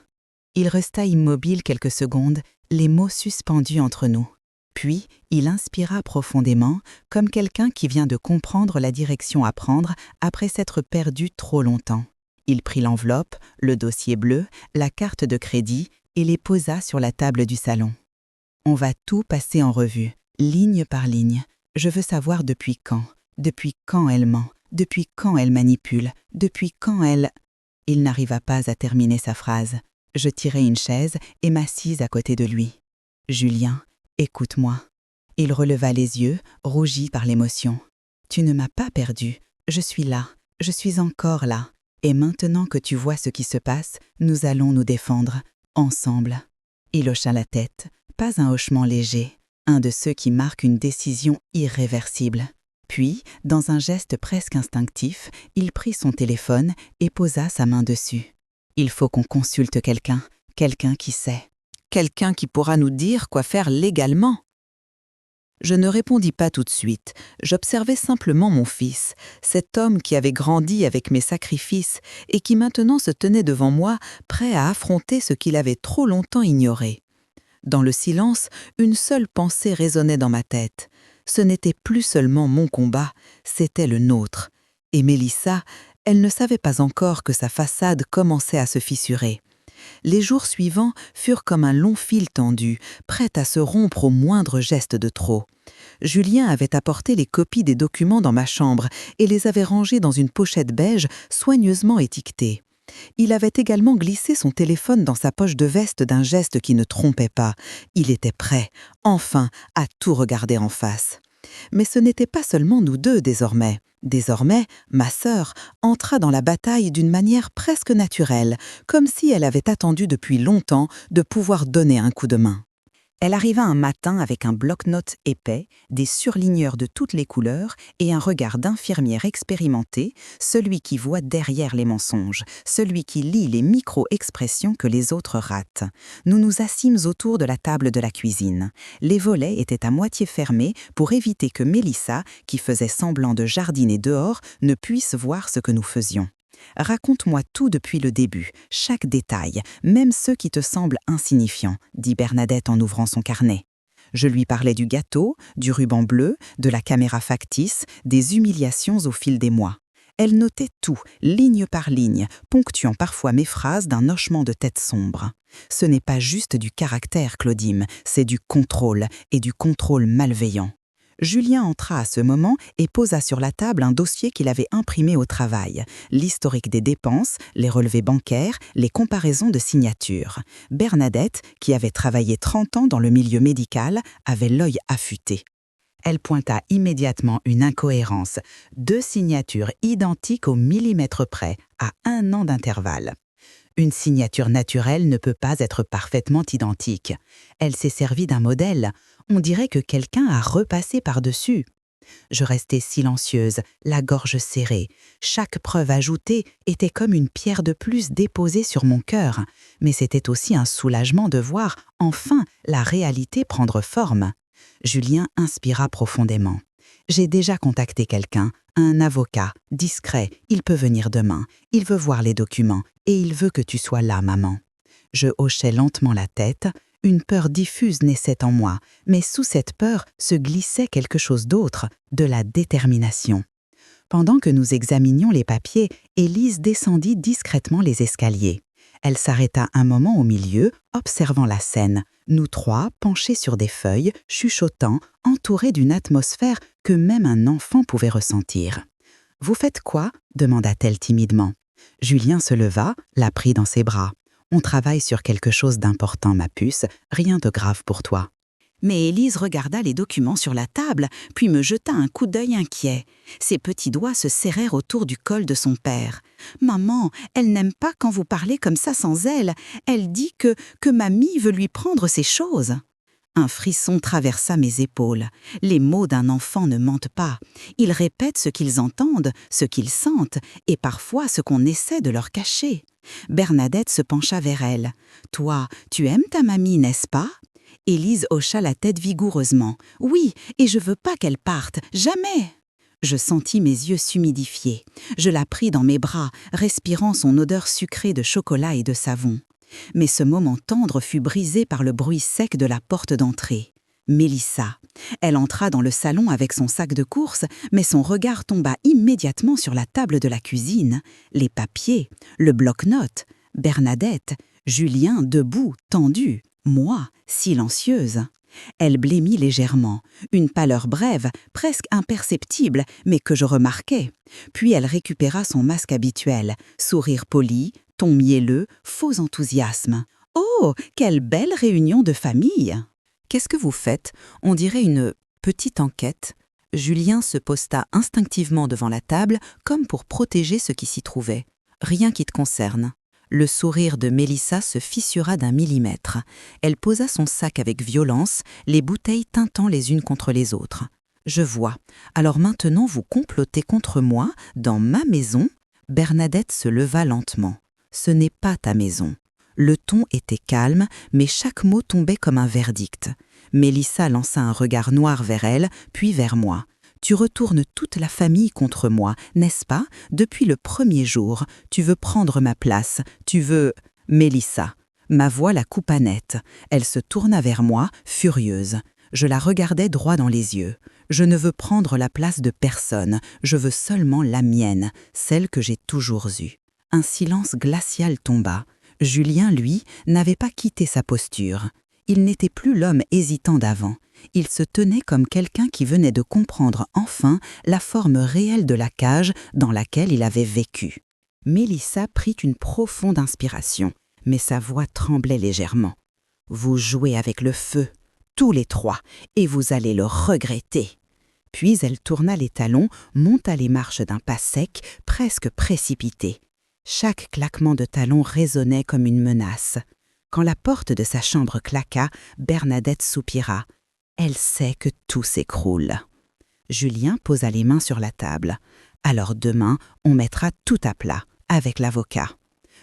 Il resta immobile quelques secondes, les mots suspendus entre nous. Puis, il inspira profondément, comme quelqu'un qui vient de comprendre la direction à prendre après s'être perdu trop longtemps. Il prit l'enveloppe, le dossier bleu, la carte de crédit et les posa sur la table du salon. « On va tout passer en revue, ligne par ligne. Je veux savoir depuis quand elle ment, depuis quand elle manipule, depuis quand elle… » Il n'arriva pas à terminer sa phrase. Je tirai une chaise et m'assis à côté de lui. « Julien, écoute-moi. » Il releva les yeux, rougi par l'émotion. « Tu ne m'as pas perdu. Je suis là. Je suis encore là. Et maintenant que tu vois ce qui se passe, nous allons nous défendre, ensemble. » Il hocha la tête, pas un hochement léger, un de ceux qui marquent une décision irréversible. Puis, dans un geste presque instinctif, il prit son téléphone et posa sa main dessus. « Il faut qu'on consulte quelqu'un qui sait. Quelqu'un qui pourra nous dire quoi faire légalement. » Je ne répondis pas tout de suite, j'observais simplement mon fils, cet homme qui avait grandi avec mes sacrifices et qui maintenant se tenait devant moi, prêt à affronter ce qu'il avait trop longtemps ignoré. Dans le silence, une seule pensée résonnait dans ma tête. Ce n'était plus seulement mon combat, c'était le nôtre. Et Mélissa, elle ne savait pas encore que sa façade commençait à se fissurer. Les jours suivants furent comme un long fil tendu, prêt à se rompre au moindre geste de trop. Julien avait apporté les copies des documents dans ma chambre et les avait rangés dans une pochette beige soigneusement étiquetée. Il avait également glissé son téléphone dans sa poche de veste d'un geste qui ne trompait pas. Il était prêt, enfin, à tout regarder en face. Mais ce n'était pas seulement nous deux désormais. Désormais, ma sœur entra dans la bataille d'une manière presque naturelle, comme si elle avait attendu depuis longtemps de pouvoir donner un coup de main. Elle arriva un matin avec un bloc-notes épais, des surligneurs de toutes les couleurs et un regard d'infirmière expérimentée, celui qui voit derrière les mensonges, celui qui lit les micro-expressions que les autres ratent. Nous nous assîmes autour de la table de la cuisine. Les volets étaient à moitié fermés pour éviter que Mélissa, qui faisait semblant de jardiner dehors, ne puisse voir ce que nous faisions. « Raconte-moi tout depuis le début, chaque détail, même ceux qui te semblent insignifiants, » dit Bernadette en ouvrant son carnet. Je lui parlais du gâteau, du ruban bleu, de la caméra factice, des humiliations au fil des mois. Elle notait tout, ligne par ligne, ponctuant parfois mes phrases d'un hochement de tête sombre. Ce n'est pas juste du caractère, Claudine, c'est du contrôle, et du contrôle malveillant. Julien entra à ce moment et posa sur la table un dossier qu'il avait imprimé au travail, l'historique des dépenses, les relevés bancaires, les comparaisons de signatures. Bernadette, qui avait travaillé 30 ans dans le milieu médical, avait l'œil affûté. Elle pointa immédiatement une incohérence, 2 signatures identiques au millimètre près, à 1 an d'intervalle. Une signature naturelle ne peut pas être parfaitement identique. Elle s'est servie d'un modèle. On dirait que quelqu'un a repassé par-dessus. Je restais silencieuse, la gorge serrée. Chaque preuve ajoutée était comme une pierre de plus déposée sur mon cœur. Mais c'était aussi un soulagement de voir, enfin, la réalité prendre forme. Julien inspira profondément. J'ai déjà contacté quelqu'un, un avocat, discret, il peut venir demain. Il veut voir les documents et il veut que tu sois là, maman. Je hochai lentement la tête. Une peur diffuse naissait en moi, mais sous cette peur se glissait quelque chose d'autre, de la détermination. Pendant que nous examinions les papiers, Élise descendit discrètement les escaliers. Elle s'arrêta un moment au milieu, observant la scène, nous trois penchés sur des feuilles, chuchotant, entourés d'une atmosphère que même un enfant pouvait ressentir. « Vous faites quoi ?» demanda-t-elle timidement. Julien se leva, la prit dans ses bras. « On travaille sur quelque chose d'important, ma puce, rien de grave pour toi. » Mais Élise regarda les documents sur la table, puis me jeta un coup d'œil inquiet. Ses petits doigts se serrèrent autour du col de son père. « Maman, elle n'aime pas quand vous parlez comme ça sans elle. Elle dit que mamie veut lui prendre ses choses. » Un frisson traversa mes épaules. Les mots d'un enfant ne mentent pas. Ils répètent ce qu'ils entendent, ce qu'ils sentent, et parfois ce qu'on essaie de leur cacher. Bernadette se pencha vers elle. « Toi, tu aimes ta mamie, n'est-ce pas ?» Élise hocha la tête vigoureusement. « Oui, et je veux pas qu'elle parte, jamais !» Je sentis mes yeux s'humidifier. Je la pris dans mes bras, respirant son odeur sucrée de chocolat et de savon. Mais ce moment tendre fut brisé par le bruit sec de la porte d'entrée. Mélissa. Elle entra dans le salon avec son sac de courses, mais son regard tomba immédiatement sur la table de la cuisine, les papiers, le bloc-notes, Bernadette, Julien debout, tendu, moi, silencieuse. Elle blêmit légèrement, une pâleur brève, presque imperceptible, mais que je remarquais. Puis elle récupéra son masque habituel, sourire poli, ton mielleux, faux enthousiasme. « Oh, quelle belle réunion de famille !»« Qu'est-ce que vous faites ? On dirait une petite enquête. » Julien se posta instinctivement devant la table, comme pour protéger ce qui s'y trouvait. « Rien qui te concerne. » Le sourire de Mélissa se fissura d'1 millimètre. Elle posa son sac avec violence, les bouteilles tintant les unes contre les autres. « Je vois. Alors maintenant vous complotez contre moi, dans ma maison ?» Bernadette se leva lentement. « Ce n'est pas ta maison. » Le ton était calme, mais chaque mot tombait comme un verdict. Mélissa lança un regard noir vers elle, puis vers moi. Tu retournes toute la famille contre moi, n'est-ce pas? Depuis le premier jour, tu veux prendre ma place, tu veux... Mélissa. Ma voix la coupa net. Elle se tourna vers moi, furieuse. Je la regardais droit dans les yeux. Je ne veux prendre la place de personne, je veux seulement la mienne, celle que j'ai toujours eue. Un silence glacial tomba. Julien, lui, n'avait pas quitté sa posture. Il n'était plus l'homme hésitant d'avant. Il se tenait comme quelqu'un qui venait de comprendre enfin la forme réelle de la cage dans laquelle il avait vécu. Mélissa prit une profonde inspiration, mais sa voix tremblait légèrement. « Vous jouez avec le feu, tous les trois, et vous allez le regretter. » Puis elle tourna les talons, monta les marches d'un pas sec, presque précipité. Chaque claquement de talons résonnait comme une menace. Quand la porte de sa chambre claqua, Bernadette soupira. Elle sait que tout s'écroule. Julien posa les mains sur la table. Alors demain, on mettra tout à plat, avec l'avocat.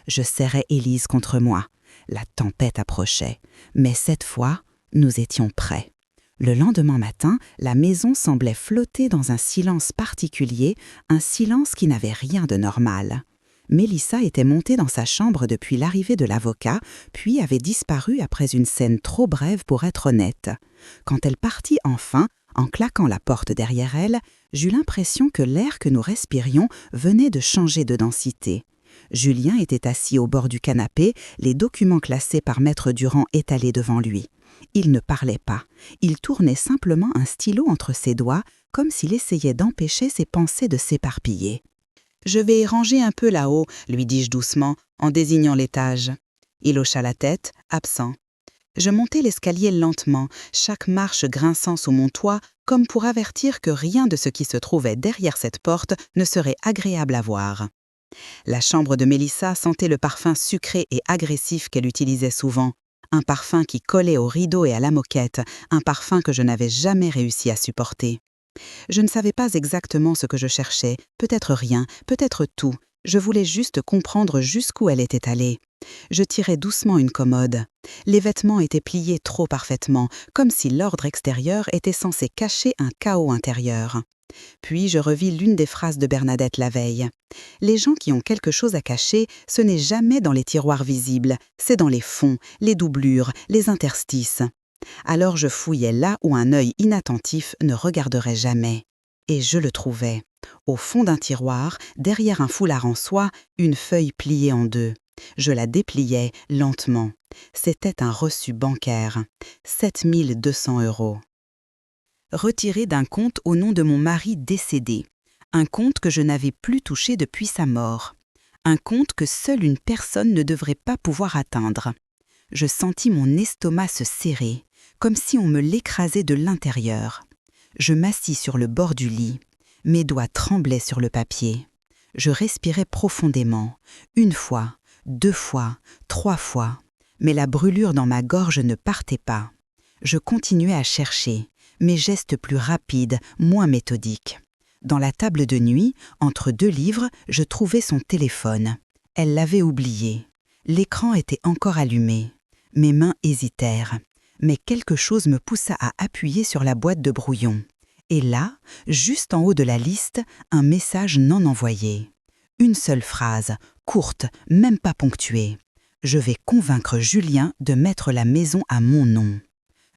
Je serrai Élise contre moi. La tempête approchait, mais cette fois, nous étions prêts. Le lendemain matin, la maison semblait flotter dans un silence particulier, un silence qui n'avait rien de normal. Mélissa était montée dans sa chambre depuis l'arrivée de l'avocat, puis avait disparu après une scène trop brève pour être honnête. Quand elle partit enfin, en claquant la porte derrière elle, j'eus l'impression que l'air que nous respirions venait de changer de densité. Julien était assis au bord du canapé, les documents classés par Maître Durand étalés devant lui. Il ne parlait pas, il tournait simplement un stylo entre ses doigts, comme s'il essayait d'empêcher ses pensées de s'éparpiller. « Je vais ranger un peu là-haut, » lui dis-je doucement, en désignant l'étage. Il hocha la tête, absent. Je montai l'escalier lentement, chaque marche grinçant sous mon toit, comme pour avertir que rien de ce qui se trouvait derrière cette porte ne serait agréable à voir. La chambre de Mélissa sentait le parfum sucré et agressif qu'elle utilisait souvent, un parfum qui collait aux rideaux et à la moquette, un parfum que je n'avais jamais réussi à supporter. Je ne savais pas exactement ce que je cherchais, peut-être rien, peut-être tout. Je voulais juste comprendre jusqu'où elle était allée. Je tirai doucement une commode. Les vêtements étaient pliés trop parfaitement, comme si l'ordre extérieur était censé cacher un chaos intérieur. Puis je revis l'une des phrases de Bernadette la veille. « Les gens qui ont quelque chose à cacher, ce n'est jamais dans les tiroirs visibles, c'est dans les fonds, les doublures, les interstices. » Alors je fouillais là où un œil inattentif ne regarderait jamais. Et je le trouvais. Au fond d'un tiroir, derrière un foulard en soie, une feuille pliée en deux. Je la dépliais lentement. C'était un reçu bancaire. 7 200 €. Retiré d'un compte au nom de mon mari décédé. Un compte que je n'avais plus touché depuis sa mort. Un compte que seule une personne ne devrait pas pouvoir atteindre. Je sentis mon estomac se serrer, comme si on me l'écrasait de l'intérieur. Je m'assis sur le bord du lit. Mes doigts tremblaient sur le papier. Je respirais profondément, 1 fois, 2 fois, 3 fois. Mais la brûlure dans ma gorge ne partait pas. Je continuais à chercher, mes gestes plus rapides, moins méthodiques. Dans la table de nuit, entre 2 livres, je trouvais son téléphone. Elle l'avait oublié. L'écran était encore allumé. Mes mains hésitèrent. Mais quelque chose me poussa à appuyer sur la boîte de brouillon. Et là, juste en haut de la liste, un message non envoyé. Une seule phrase, courte, même pas ponctuée. Je vais convaincre Julien de mettre la maison à mon nom.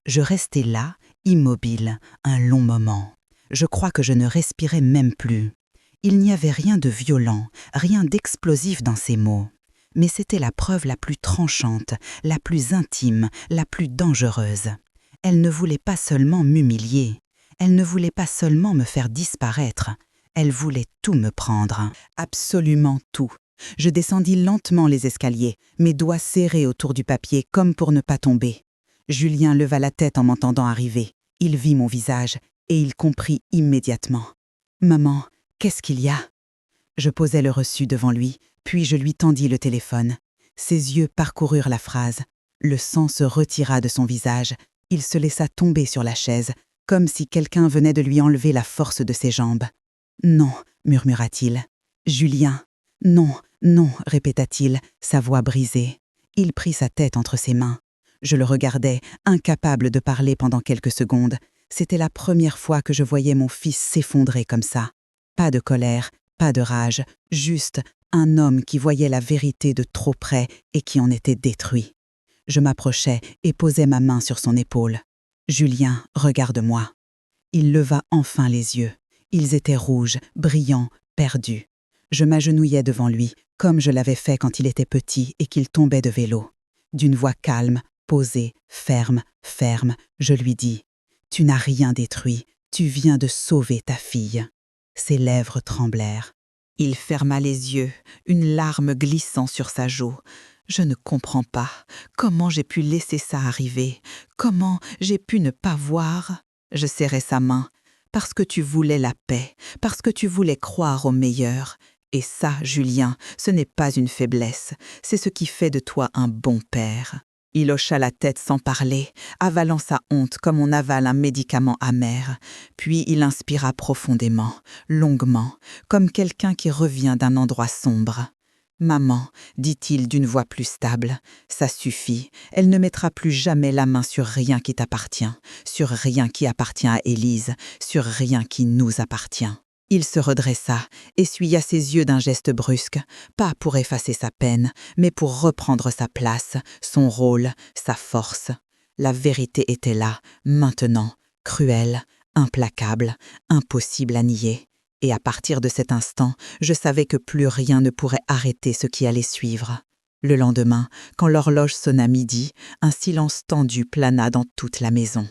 Je restais là, immobile, un long moment. Je crois que je ne respirais même plus. Il n'y avait rien de violent, rien d'explosif dans ces mots. Mais c'était la preuve la plus tranchante, la plus intime, la plus dangereuse. Elle ne voulait pas seulement m'humilier. Elle ne voulait pas seulement me faire disparaître. Elle voulait tout me prendre. Absolument tout. Je descendis lentement les escaliers, mes doigts serrés autour du papier comme pour ne pas tomber. Julien leva la tête en m'entendant arriver. Il vit mon visage et il comprit immédiatement. « Maman, qu'est-ce qu'il y a ?» Je posai le reçu devant lui, puis je lui tendis le téléphone. Ses yeux parcoururent la phrase. Le sang se retira de son visage. Il se laissa tomber sur la chaise, comme si quelqu'un venait de lui enlever la force de ses jambes. « Non » murmura-t-il. « Julien !»« Non, non » répéta-t-il, sa voix brisée. Il prit sa tête entre ses mains. Je le regardais, incapable de parler pendant quelques secondes. C'était la première fois que je voyais mon fils s'effondrer comme ça. Pas de colère, pas de rage, juste un homme qui voyait la vérité de trop près et qui en était détruit. Je m'approchai et posai ma main sur son épaule. « Julien, regarde-moi. » Il leva enfin les yeux. Ils étaient rouges, brillants, perdus. Je m'agenouillai devant lui, comme je l'avais fait quand il était petit et qu'il tombait de vélo. D'une voix calme, posée, ferme, je lui dis « Tu n'as rien détruit, tu viens de sauver ta fille. » Ses lèvres tremblèrent. Il ferma les yeux, une larme glissant sur sa joue. Je ne comprends pas. Comment j'ai pu laisser ça arriver? Comment j'ai pu ne pas voir? Je serrai sa main. Parce que tu voulais la paix, parce que tu voulais croire au meilleur. Et ça, Julien, ce n'est pas une faiblesse, c'est ce qui fait de toi un bon père. Il hocha la tête sans parler, avalant sa honte comme on avale un médicament amer. Puis il inspira profondément, longuement, comme quelqu'un qui revient d'un endroit sombre. « Maman, dit-il d'une voix plus stable, ça suffit, elle ne mettra plus jamais la main sur rien qui t'appartient, sur rien qui appartient à Élise, sur rien qui nous appartient. » Il se redressa, essuya ses yeux d'un geste brusque, pas pour effacer sa peine, mais pour reprendre sa place, son rôle, sa force. La vérité était là, maintenant, cruelle, implacable, impossible à nier. Et à partir de cet instant, je savais que plus rien ne pourrait arrêter ce qui allait suivre. Le lendemain, quand l'horloge sonna midi, un silence tendu plana dans toute la maison.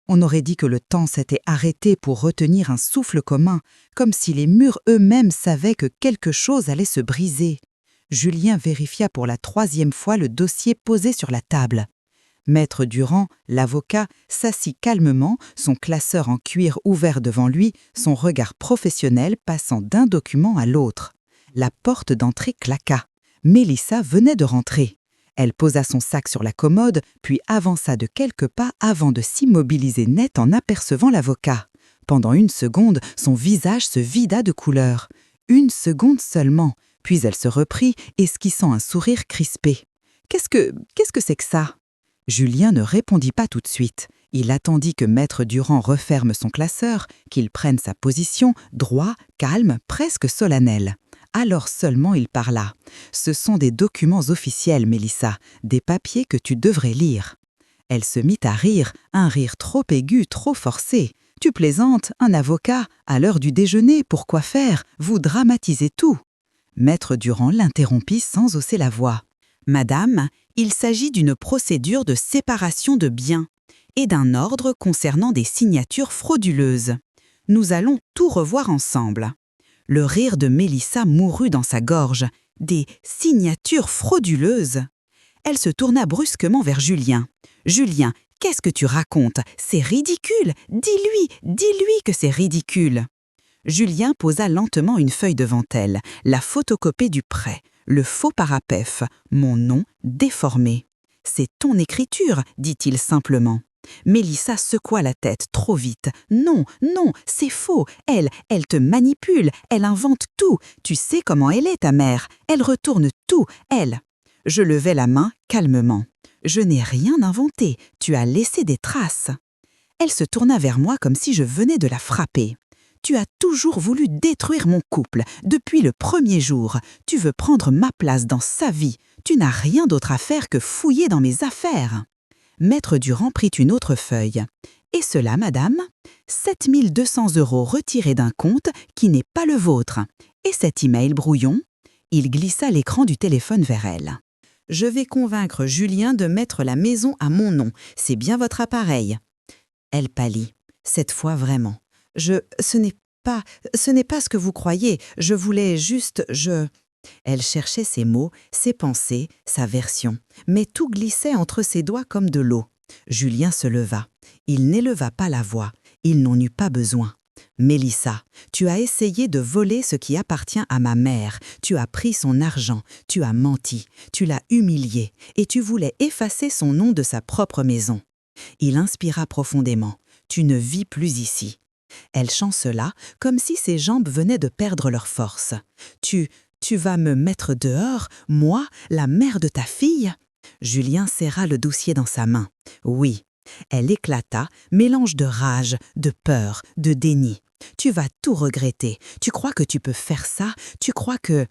On aurait dit que le temps s'était arrêté pour retenir un souffle commun, comme si les murs eux-mêmes savaient que quelque chose allait se briser. Julien vérifia pour la 3e fois le dossier posé sur la table. Maître Durand, l'avocat, s'assit calmement, son classeur en cuir ouvert devant lui, son regard professionnel passant d'un document à l'autre. La porte d'entrée claqua. Mélissa venait de rentrer. Elle posa son sac sur la commode, puis avança de quelques pas avant de s'immobiliser net en apercevant l'avocat. Pendant 1 seconde, son visage se vida de couleur. 1 seconde seulement, puis elle se reprit, esquissant un sourire crispé. « Qu'est-ce que c'est que ça ?» Julien ne répondit pas tout de suite. Il attendit que Maître Durand referme son classeur, qu'il prenne sa position, droit, calme, presque solennel. Alors seulement il parla. « Ce sont des documents officiels, Mélissa, des papiers que tu devrais lire. » Elle se mit à rire, un rire trop aigu, trop forcé. « Tu plaisantes, un avocat, à l'heure du déjeuner, pourquoi faire? Vous dramatisez tout. » Maître Durand l'interrompit sans hausser la voix. « Madame, il s'agit d'une procédure de séparation de biens et d'un ordre concernant des signatures frauduleuses. Nous allons tout revoir ensemble. » Le rire de Mélissa mourut dans sa gorge. Des signatures frauduleuses. Elle se tourna brusquement vers Julien. « Julien, qu'est-ce que tu racontes? C'est ridicule. Dis-lui que c'est ridicule. » Julien posa lentement une feuille devant elle, la photocopie du prêt, le faux parapef, mon nom déformé. « C'est ton écriture, dit-il simplement. » Mélissa secoua la tête trop vite. « Non, c'est faux. Elle te manipule, elle invente tout. Tu sais comment elle est, ta mère. Elle retourne tout, elle. » Je levai la main calmement. « Je n'ai rien inventé. Tu as laissé des traces. » Elle se tourna vers moi comme si je venais de la frapper. « Tu as toujours voulu détruire mon couple, depuis le premier jour. Tu veux prendre ma place dans sa vie. Tu n'as rien d'autre à faire que fouiller dans mes affaires. » Maître Durand prit une autre feuille. « Et cela, madame? 7 200 € retirés d'un compte qui n'est pas le vôtre. Et cet email brouillon ?» Il glissa l'écran du téléphone vers elle. « Je vais convaincre Julien de mettre la maison à mon nom. C'est bien votre appareil. » Elle pâlit. Cette fois vraiment. « Ce n'est pas ce que vous croyez. Je voulais juste... Elle cherchait ses mots, ses pensées, sa version. Mais tout glissait entre ses doigts comme de l'eau. Julien se leva. Il n'éleva pas la voix. Il n'en eut pas besoin. « Mélissa, tu as essayé de voler ce qui appartient à ma mère. Tu as pris son argent. Tu as menti. Tu l'as humilié. Et tu voulais effacer son nom de sa propre maison. » Il inspira profondément. « Tu ne vis plus ici. » Elle chancela, comme si ses jambes venaient de perdre leur force. « Tu vas me mettre dehors, moi, la mère de ta fille ?» Julien serra le dossier dans sa main. « Oui. » Elle éclata, mélange de rage, de peur, de déni. « Tu vas tout regretter. Tu crois que tu peux faire ça? Tu crois que... »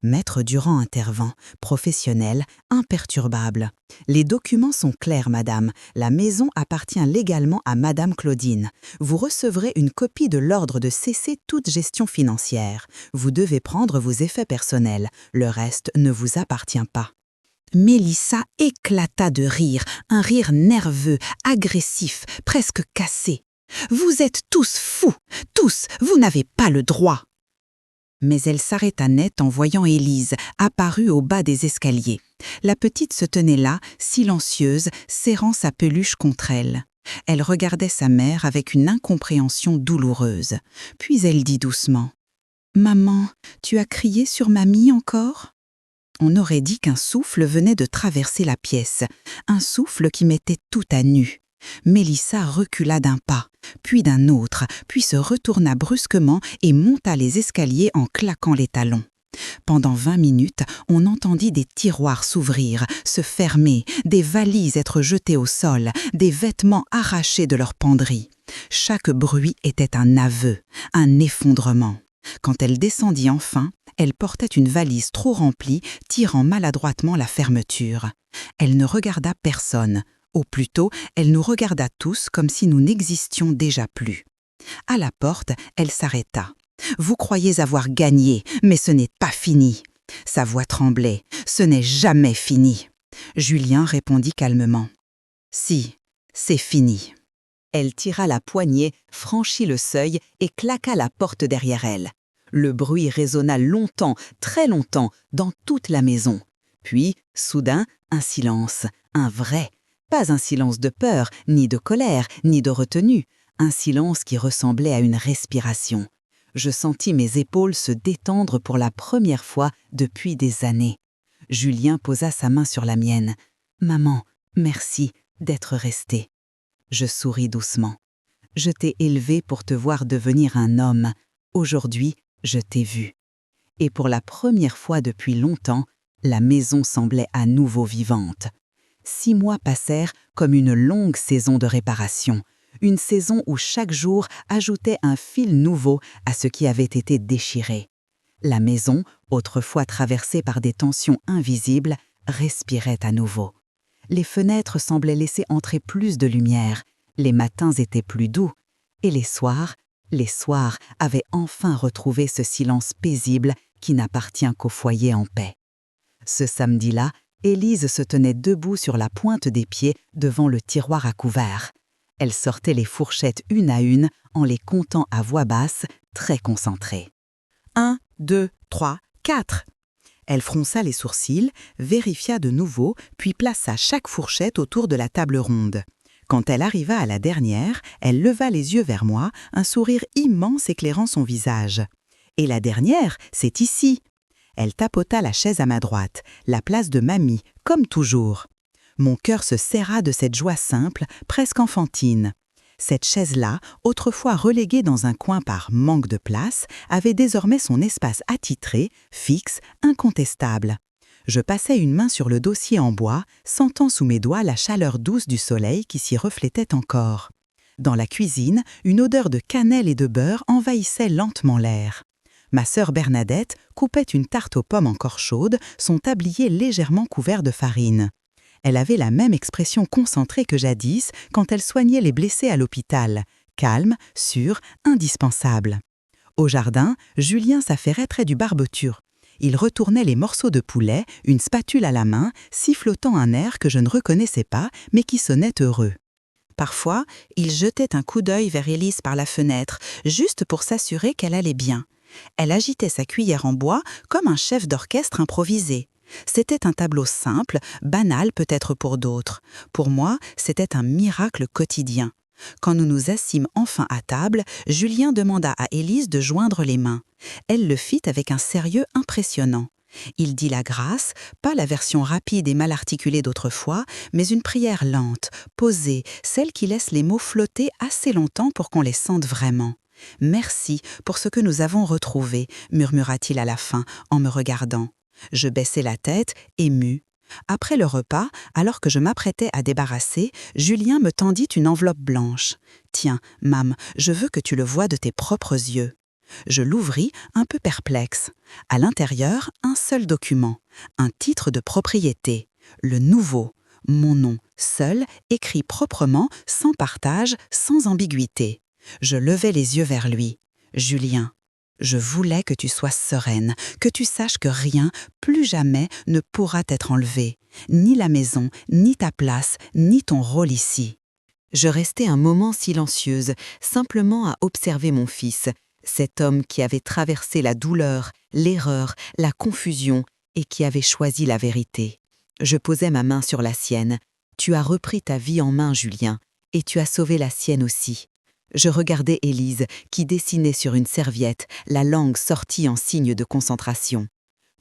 Maître Durand intervint, professionnel, imperturbable. « Les documents sont clairs, madame. La maison appartient légalement à madame Claudine. Vous recevrez une copie de l'ordre de cesser toute gestion financière. Vous devez prendre vos effets personnels. Le reste ne vous appartient pas. » Mélissa éclata de rire, un rire nerveux, agressif, presque cassé. « Vous êtes tous fous, tous, vous n'avez pas le droit !» Mais elle s'arrêta net en voyant Élise, apparue au bas des escaliers. La petite se tenait là, silencieuse, serrant sa peluche contre elle. Elle regardait sa mère avec une incompréhension douloureuse. Puis elle dit doucement « Maman, tu as crié sur mamie encore ?» On aurait dit qu'un souffle venait de traverser la pièce, un souffle qui mettait tout à nu. Mélissa recula d'un pas, puis d'un autre, puis se retourna brusquement et monta les escaliers en claquant les talons. Pendant 20 minutes, on entendit des tiroirs s'ouvrir, se fermer, des valises être jetées au sol, des vêtements arrachés de leur penderie. Chaque bruit était un aveu, un effondrement. Quand elle descendit enfin, elle portait une valise trop remplie, tirant maladroitement la fermeture. Elle ne regarda personne. Ou plutôt, elle nous regarda tous comme si nous n'existions déjà plus. À la porte, elle s'arrêta. « Vous croyez avoir gagné, mais ce n'est pas fini. » Sa voix tremblait. « Ce n'est jamais fini. » Julien répondit calmement. « Si, c'est fini. » Elle tira la poignée, franchit le seuil et claqua la porte derrière elle. Le bruit résonna longtemps, très longtemps, dans toute la maison. Puis, soudain, un silence, un vrai. Pas un silence de peur, ni de colère, ni de retenue. Un silence qui ressemblait à une respiration. Je sentis mes épaules se détendre pour la première fois depuis des années. Julien posa sa main sur la mienne. « Maman, merci d'être restée. » Je souris doucement. « Je t'ai élevée pour te voir devenir un homme. Aujourd'hui, je t'ai vu. » Et pour la première fois depuis longtemps, la maison semblait à nouveau vivante. 6 mois passèrent comme une longue saison de réparation, une saison où chaque jour ajoutait un fil nouveau à ce qui avait été déchiré. La maison, autrefois traversée par des tensions invisibles, respirait à nouveau. Les fenêtres semblaient laisser entrer plus de lumière, les matins étaient plus doux, et les soirs avaient enfin retrouvé ce silence paisible qui n'appartient qu'au foyer en paix. Ce samedi-là, Élise se tenait debout sur la pointe des pieds devant le tiroir à couverts. Elle sortait les fourchettes une à une en les comptant à voix basse, très concentrée. 1, 2, 3, 4. Elle fronça les sourcils, vérifia de nouveau, puis plaça chaque fourchette autour de la table ronde. Quand elle arriva à la dernière, elle leva les yeux vers moi, un sourire immense éclairant son visage. « Et la dernière, c'est ici !» Elle tapota la chaise à ma droite, la place de mamie, comme toujours. Mon cœur se serra de cette joie simple, presque enfantine. Cette chaise-là, autrefois reléguée dans un coin par manque de place, avait désormais son espace attitré, fixe, incontestable. Je passai une main sur le dossier en bois, sentant sous mes doigts la chaleur douce du soleil qui s'y reflétait encore. Dans la cuisine, une odeur de cannelle et de beurre envahissait lentement l'air. Ma sœur Bernadette coupait une tarte aux pommes encore chaude, son tablier légèrement couvert de farine. Elle avait la même expression concentrée que jadis quand elle soignait les blessés à l'hôpital, calme, sûre, indispensable. Au jardin, Julien s'affairait près du barbeture. Il retournait les morceaux de poulet, une spatule à la main, sifflotant un air que je ne reconnaissais pas, mais qui sonnait heureux. Parfois, il jetait un coup d'œil vers Élise par la fenêtre, juste pour s'assurer qu'elle allait bien. Elle agitait sa cuillère en bois comme un chef d'orchestre improvisé. C'était un tableau simple, banal peut-être pour d'autres. Pour moi, c'était un miracle quotidien. Quand nous nous assîmes enfin à table, Julien demanda à Élise de joindre les mains. Elle le fit avec un sérieux impressionnant. Il dit la grâce, pas la version rapide et mal articulée d'autrefois, mais une prière lente, posée, celle qui laisse les mots flotter assez longtemps pour qu'on les sente vraiment. « Merci pour ce que nous avons retrouvé », murmura-t-il à la fin, en me regardant. Je baissai la tête, émue. Après le repas, alors que je m'apprêtais à débarrasser, Julien me tendit une enveloppe blanche. « Tiens, Mam, je veux que tu le voies de tes propres yeux. » Je l'ouvris, un peu perplexe. À l'intérieur, un seul document, un titre de propriété, le nouveau, mon nom, seul, écrit proprement, sans partage, sans ambiguïté. Je levai les yeux vers lui. « Julien, je voulais que tu sois sereine, que tu saches que rien, plus jamais, ne pourra t'être enlevé. Ni la maison, ni ta place, ni ton rôle ici. » Je restai un moment silencieuse, simplement à observer mon fils, cet homme qui avait traversé la douleur, l'erreur, la confusion et qui avait choisi la vérité. Je posai ma main sur la sienne. « Tu as repris ta vie en main, Julien, et tu as sauvé la sienne aussi. » Je regardais Élise, qui dessinait sur une serviette, la langue sortie en signe de concentration.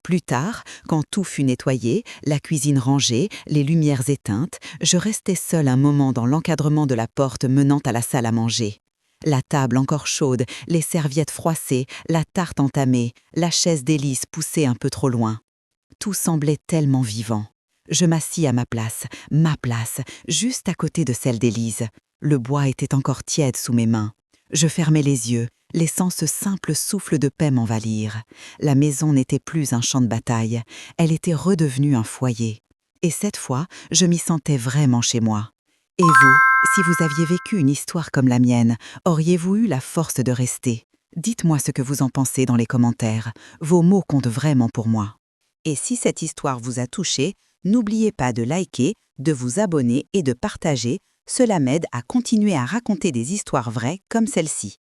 Plus tard, quand tout fut nettoyé, la cuisine rangée, les lumières éteintes, je restai seule un moment dans l'encadrement de la porte menant à la salle à manger. La table encore chaude, les serviettes froissées, la tarte entamée, la chaise d'Élise poussée un peu trop loin. Tout semblait tellement vivant. Je m'assis à ma place, juste à côté de celle d'Élise. Le bois était encore tiède sous mes mains. Je fermai les yeux, laissant ce simple souffle de paix m'envahir. La maison n'était plus un champ de bataille, elle était redevenue un foyer. Et cette fois, je m'y sentais vraiment chez moi. Et vous, si vous aviez vécu une histoire comme la mienne, auriez-vous eu la force de rester? Dites-moi ce que vous en pensez dans les commentaires. Vos mots comptent vraiment pour moi. Et si cette histoire vous a touché, n'oubliez pas de liker, de vous abonner et de partager. Cela m'aide à continuer à raconter des histoires vraies comme celle-ci.